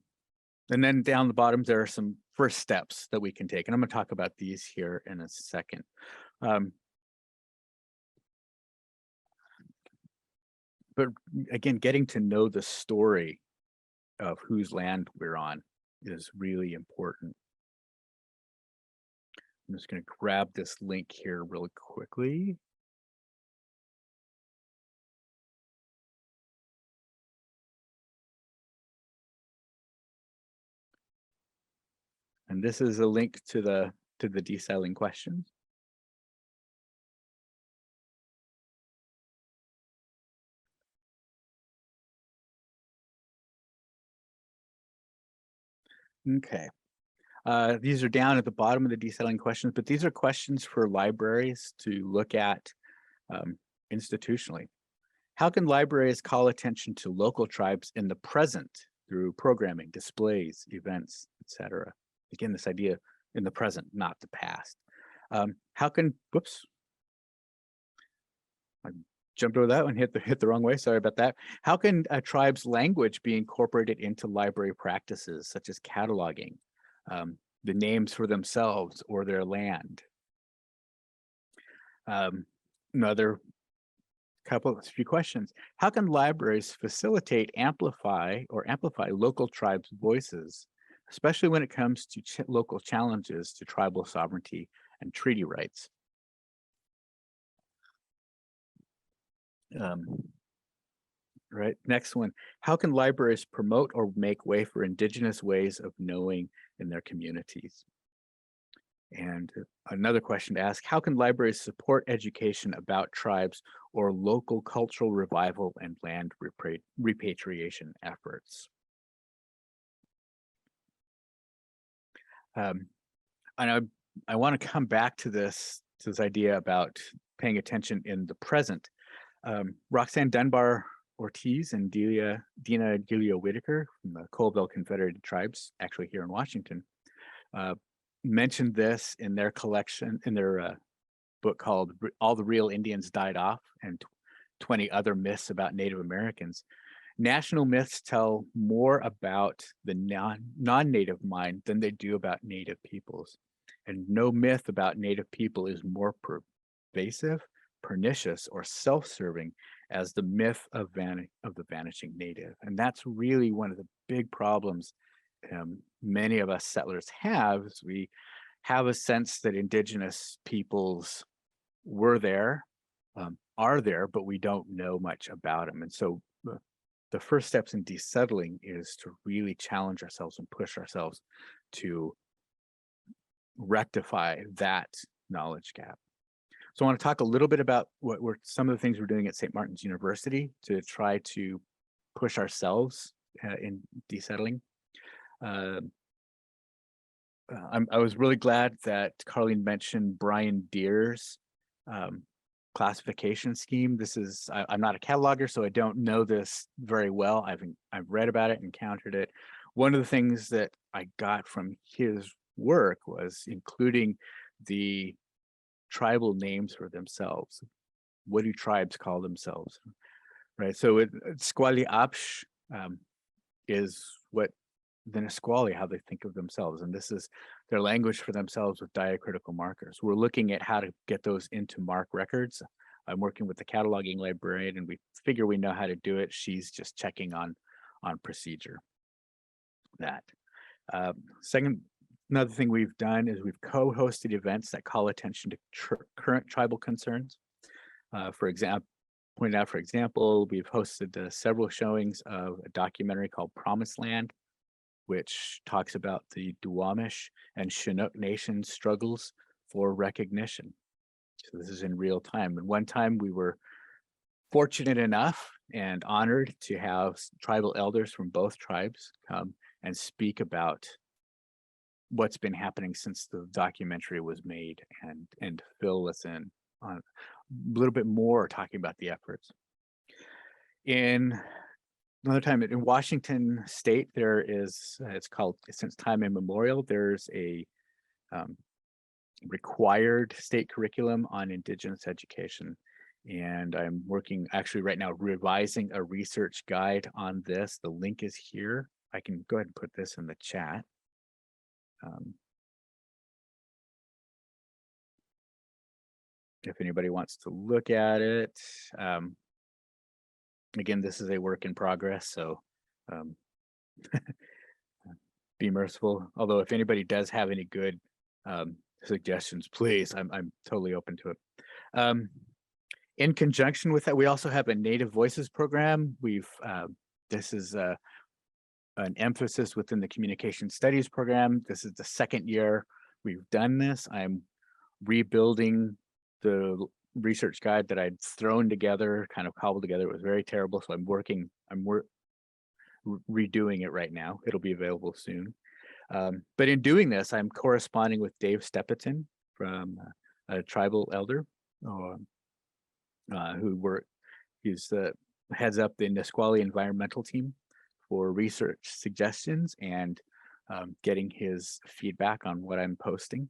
then down the bottom, there are some first steps that we can take. And I'm going to talk about these here in a second. But again, getting to know the story of whose land we're on is really important. I'm just going to grab this link here really quickly. And this is a link to the desettling questions. Okay. These are down at the bottom of the desettling questions, but these are questions for libraries to look at institutionally. How can libraries call attention to local tribes in the present through programming, displays, events, etc.? Again, this idea in the present, not the past. How can, whoops, I jumped over that one, hit the wrong way, sorry about that. How can a tribe's language be incorporated into library practices, such as cataloging, the names for themselves or their land? Another few questions. How can libraries facilitate, amplify local tribes' voices, especially when it comes to local challenges to tribal sovereignty and treaty rights? Right, next one. How can libraries promote or make way for Indigenous ways of knowing in their communities? And another question to ask, how can libraries support education about tribes or local cultural revival and land repatriation efforts? And I want to come back to this idea about paying attention in the present. Roxanne Dunbar Ortiz and Dina Delia Whitaker from the Colville Confederated Tribes, actually here in Washington, mentioned this in their collection, in their book called All the Real Indians Died Off and 20 Other Myths About Native Americans. National myths tell more about the non-Native mind than they do about Native peoples. And no myth about Native people is more pervasive, pernicious, or self-serving as the myth of the vanishing Native. And that's really one of the big problems many of us settlers have, is we have a sense that Indigenous peoples were there, are there, but we don't know much about them. And so the first steps in desettling is to really challenge ourselves and push ourselves to rectify that knowledge gap. So I want to talk a little bit about some of the things we're doing at St. Martin's University to try to push ourselves in desettling. I was really glad that Carlene mentioned Brian Deere's classification scheme. This is, I'm not a cataloger, so I don't know this very well. I've read about it, encountered it. One of the things that I got from his work was including the tribal names for themselves. What do tribes call themselves? Right. So Squali Apsh is what the Nisqually, how they think of themselves. And this is their language for themselves with diacritical markers. We're looking at how to get those into MARC records. I'm working with the cataloging librarian and we figure we know how to do it. She's just checking on procedure. That. Another thing we've done is we've co-hosted events that call attention to current tribal concerns. For example, we've hosted several showings of a documentary called Promised Land, which talks about the Duwamish and Chinook Nation struggles for recognition. So this is in real time. And one time we were fortunate enough and honored to have tribal elders from both tribes come and speak about what's been happening since the documentary was made and fill us in on a little bit more talking about the efforts. In another time in Washington State, there is, it's called Since Time Immemorial, there's a required state curriculum on Indigenous education. And I'm working actually right now revising a research guide on this. The link is here. I can go ahead and put this in the chat. If anybody wants to look at it. Again, this is a work in progress, so be merciful. Although if anybody does have any good suggestions, please, I'm totally open to it. In conjunction with that, we also have a Native Voices program. This is an emphasis within the Communication Studies program. This is the second year we've done this. I'm rebuilding the research guide that I'd thrown together, kind of cobbled together. It was very terrible, so I'm redoing it right now. It'll be available soon. But in doing this, I'm corresponding with Dave Steppeton from a tribal elder he's heads up the Nisqually environmental team for research suggestions and getting his feedback on what I'm posting.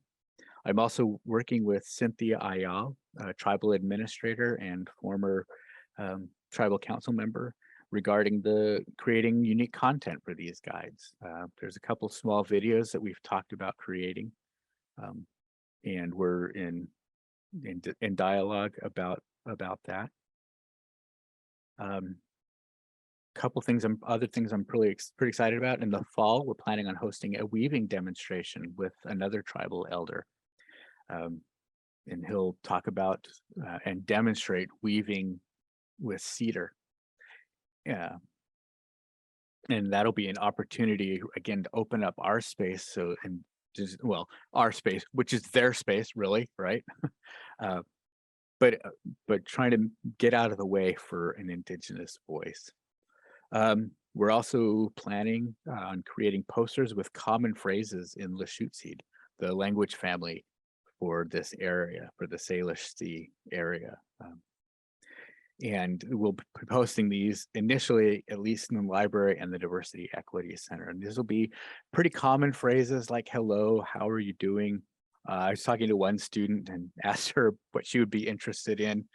I'm also working with Cynthia Ayal, a tribal administrator and former tribal council member, regarding the creating unique content for these guides. There's a couple small videos that we've talked about creating, and we're in dialogue about that. Couple things, other things I'm pretty excited about. In the fall, we're planning on hosting a weaving demonstration with another tribal elder, and he'll talk about and demonstrate weaving with cedar. Yeah, and that'll be an opportunity again to open up our space. So, and just, well, our space, which is their space, really, right? But trying to get out of the way for an Indigenous voice. We're also planning on creating posters with common phrases in Lushootseed, the language family for this area, for the Salish Sea area. And we'll be posting these initially, at least in the library and the Diversity Equity Center. And these will be pretty common phrases like hello, how are you doing? I was talking to one student and asked her what she would be interested in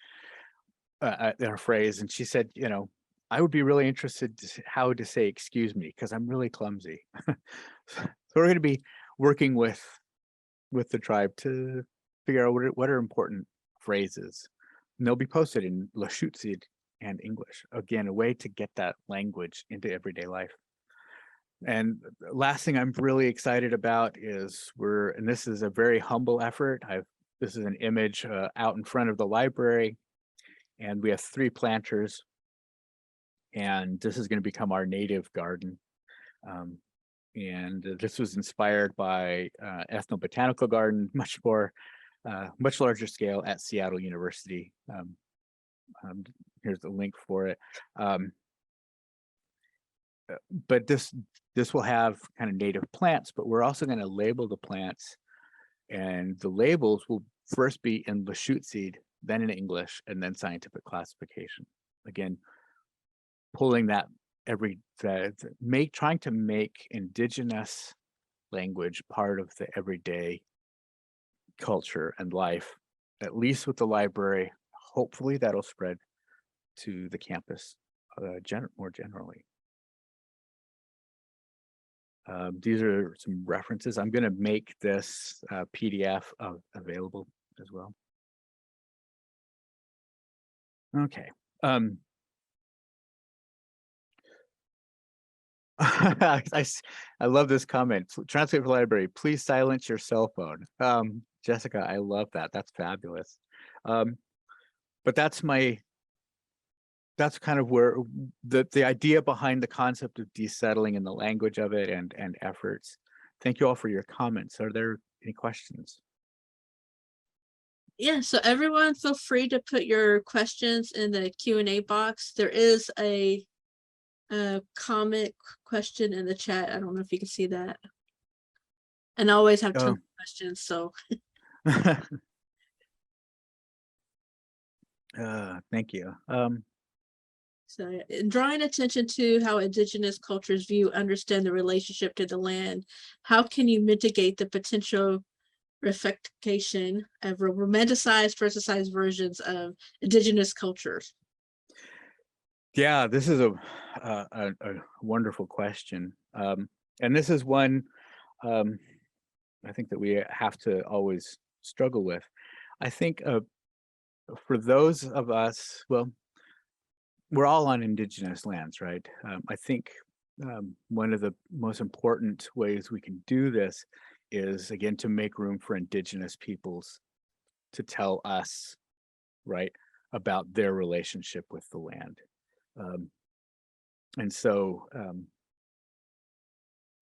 a phrase. And she said, you know, I would be really interested how to say excuse me, because I'm really clumsy. So we're going to be working with the tribe to figure out what are important phrases. And they'll be posted in Lushootseed and English. Again, a way to get that language into everyday life. And last thing I'm really excited about is and this is a very humble effort. This is an image out in front of the library, and we have 3 planters, and this is going to become our native garden. And this was inspired by ethnobotanical garden, much larger scale at Seattle University. Here's the link for it. But this will have kind of native plants, but we're also going to label the plants, and the labels will first be in Lushootseed, then in English, and then scientific classification. Again, pulling that trying to make Indigenous language part of the everyday culture and life, at least with the library. Hopefully that'll spread to the campus more generally. These are some references. I'm going to make this PDF available as well. Okay. I love this comment. Translate for library, please silence your cell phone. Jessica, I love that. That's fabulous. But that's kind of where the idea behind the concept of desettling and the language of it and efforts. Thank you all for your comments. Are there any questions? Yeah, so everyone feel free to put your questions in the Q&A box. There is a comment question in the chat. I don't know if you can see that. And I always have tons of questions, so. Thank you. So drawing attention to how Indigenous cultures understand the relationship to the land, how can you mitigate the potential reflection of romanticized, verticized versions of Indigenous cultures? Yeah, this is a wonderful question. And this is one I think that we have to always struggle with. I think for those of us, well, we're all on Indigenous lands, right? I think one of the most important ways we can do this is, again, to make room for Indigenous peoples to tell us, right, about their relationship with the land. And so,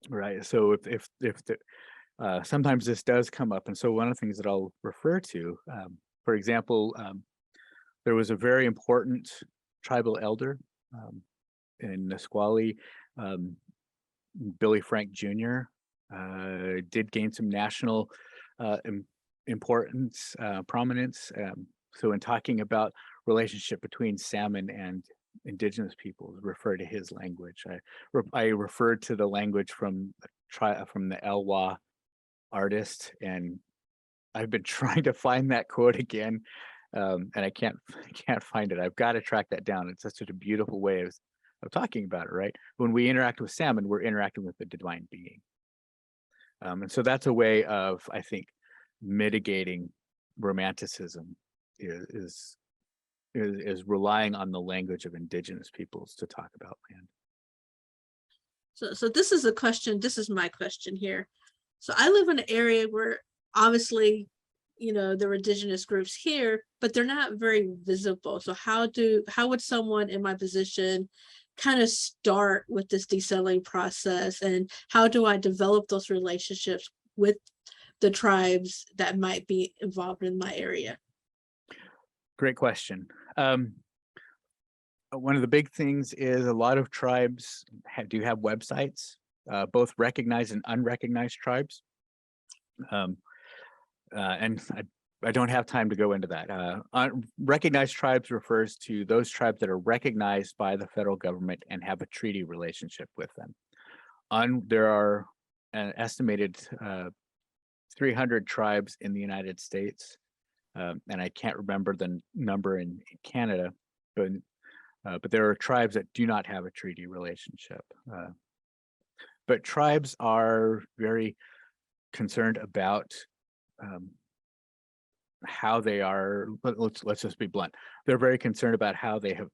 right, so if sometimes this does come up, and so one of the things that I'll refer to, for example, there was a very important tribal elder in Nisqually, Billy Frank Jr., did gain some national importance, prominence. So in talking about relationship between salmon and Indigenous peoples, refer to his language. I referred to the language from the Elwha artist, and I've been trying to find that quote again, and I can't find it. I've got to track that down. It's such a beautiful way of talking about it, right? When we interact with salmon, we're interacting with the divine being. And so that's a way of, I think, mitigating romanticism is relying on the language of Indigenous peoples to talk about land. So this is a question. This is my question here. So I live in an area where obviously, there are Indigenous groups here, but they're not very visible. So how would someone in my position kind of start with this desettling process, and how do I develop those relationships with the tribes that might be involved in my area? Great question. One of the big things is a lot of tribes do have websites, both recognized and unrecognized tribes. And I don't have time to go into that. Recognized tribes refers to those tribes that are recognized by the federal government and have a treaty relationship with them. There are an estimated 300 tribes in the United States, and I can't remember the number in Canada, but there are tribes that do not have a treaty relationship. But tribes are very concerned about how they are. Let's just be blunt. They're very concerned about how they have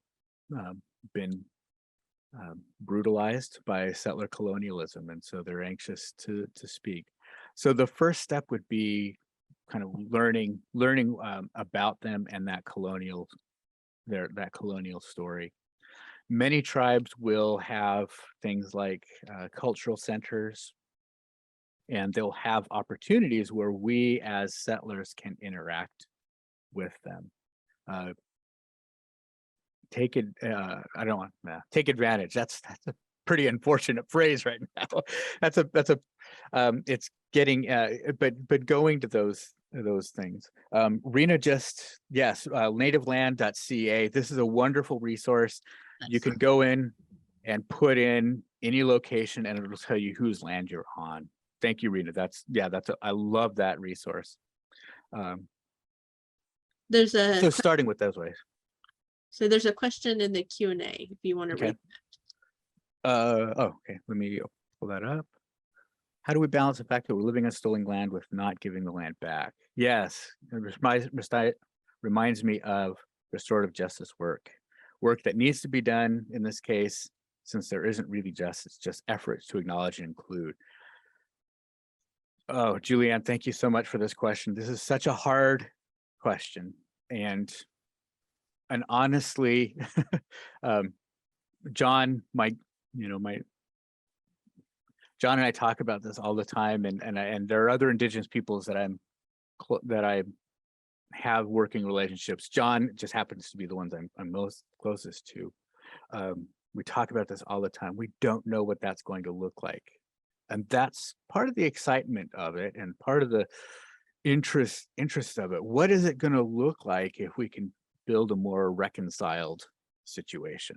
been brutalized by settler colonialism, and so they're anxious to speak. So the first step would be kind of learning about them and that colonial story. Many tribes will have things like cultural centers, and they'll have opportunities where we as settlers can interact with them. Take advantage. That's a pretty unfortunate phrase right now. It's getting but going to those things. Rena nativeland.ca. This is a wonderful resource. You can go in and put in any location and it'll tell you whose land you're on. Thank you, Rena. I love that resource. So starting with those ways. So there's a question in the Q&A if you want to read that. Okay. Let me pull that up. How do we balance the fact that we're living on stolen land with not giving the land back? Yes, it reminds me of restorative justice work that needs to be done in this case, since there isn't really justice, just efforts to acknowledge and include. Oh, Julianne, thank you so much for this question. This is such a hard question, and honestly, John and I talk about this all the time, and there are other Indigenous peoples that I have working relationships. John just happens to be the ones I'm most closest to. We talk about this all the time. We don't know what that's going to look like, and that's part of the excitement of it, and part of the interest of it. What is it going to look like if we can build a more reconciled situation?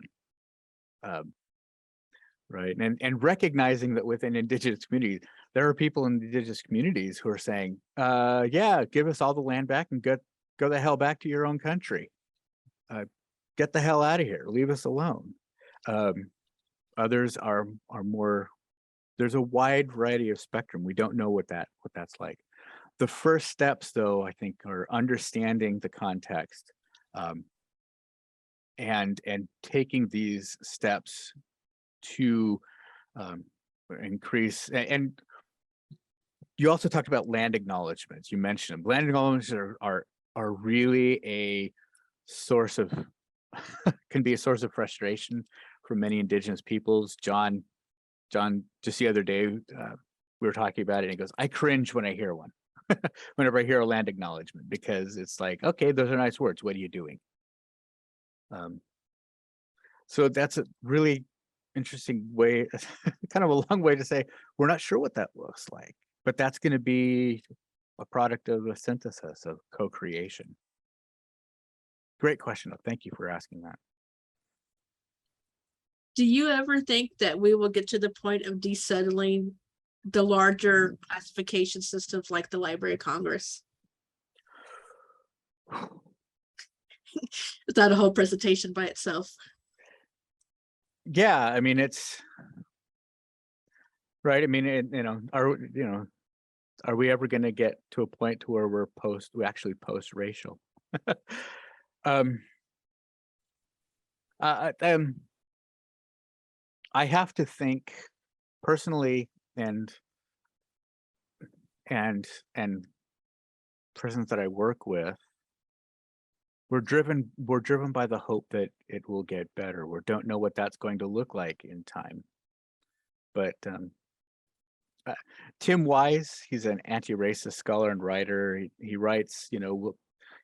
Right, and recognizing that within Indigenous communities, there are people in Indigenous communities who are saying, yeah, give us all the land back and go the hell back to your own country. Get the hell out of here, leave us alone. Others are more, there's a wide variety of spectrum. We don't know what that's like. The first steps, though, I think, are understanding the context, and taking these steps to increase. And you also talked about land acknowledgements. You mentioned them. Land acknowledgements are really a source of can be a source of frustration for many Indigenous peoples. John just the other day, we were talking about it, and he goes, I cringe when I hear one. Whenever I hear a land acknowledgement, because it's like, okay, those are nice words, what are you doing? So that's a really interesting way, kind of a long way to say, we're not sure what that looks like, but that's going to be a product of a synthesis of co-creation. Great question. Thank you for asking that. Do you ever think that we will get to the point of desettling the larger classification systems like the Library of Congress? Is that a whole presentation by itself? Yeah, I mean, it's right. I mean, are we ever going to get to a point to where we actually post-racial? I have to think personally, and persons that I work with, we're driven by the hope that it will get better. We don't know what that's going to look like in time. But Tim Wise, he's an anti-racist scholar and writer. He writes,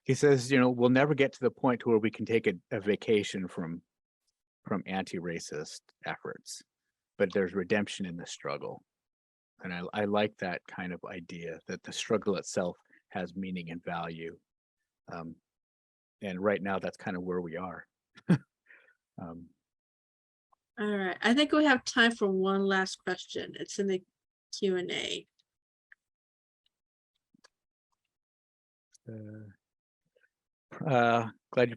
he says, we'll never get to the point to where we can take a vacation from anti-racist efforts, but there's redemption in the struggle. And I like that kind of idea, that the struggle itself has meaning and value. And right now, that's kind of where we are. All right, I think we have time for one last question. It's in the Q&A. Glad you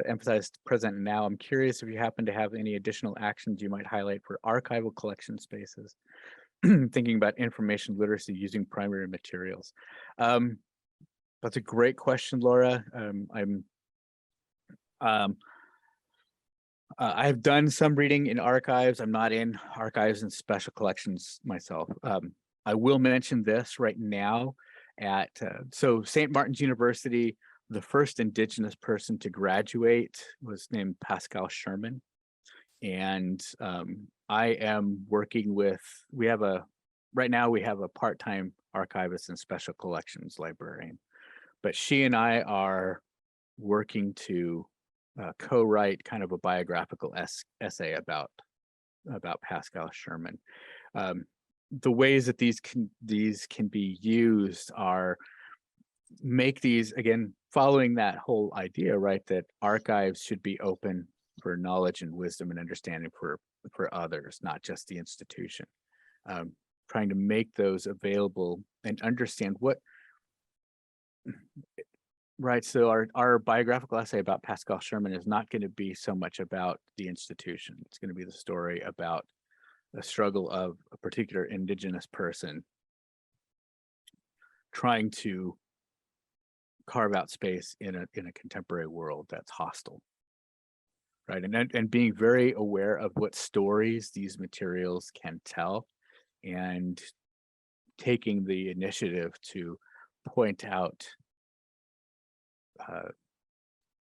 emphasized present and now. I'm curious if you happen to have any additional actions you might highlight for archival collection spaces, thinking about information literacy using primary materials. That's a great question, Laura. I've done some reading in archives. I'm not in archives and special collections myself. I will mention this right now so St. Martin's University, the first Indigenous person to graduate was named Pascal Sherman. And I am working with, right now we have a part-time archivist and special collections librarian, but she and I are working to co-write kind of a biographical essay about Pascal Sherman. The ways that these can be used are make these, again, following that whole idea, right, that archives should be open for knowledge and wisdom and understanding for others, not just the institution. Trying to make those available and understand what, right, so our biographical essay about Pascal Sherman is not going to be so much about the institution. It's going to be the story about the struggle of a particular Indigenous person trying to carve out space in a contemporary world that's hostile, right? And being very aware of what stories these materials can tell, and taking the initiative to point out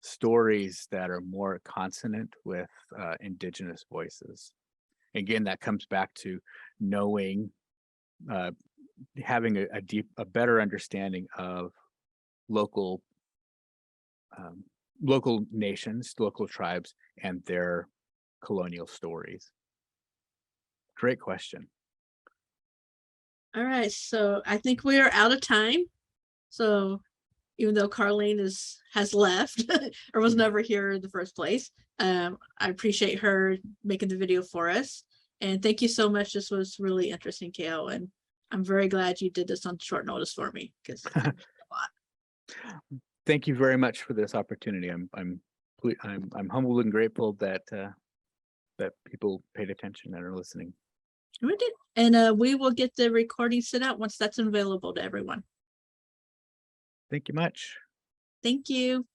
stories that are more consonant with Indigenous voices. Again, that comes back to knowing, having a better understanding of local nations, local tribes, and their colonial stories. Great question. All right, so I think we are out of time. So even though Carlene has left or was never here in the first place, I appreciate her making the video for us. And thank you so much. This was really interesting, Kale. And I'm very glad you did this on short notice for me, because a lot. Thank you very much for this opportunity. I'm humbled and grateful that people paid attention and are listening. We did. And we will get the recording sent out once that's available to everyone. Thank you much. Thank you.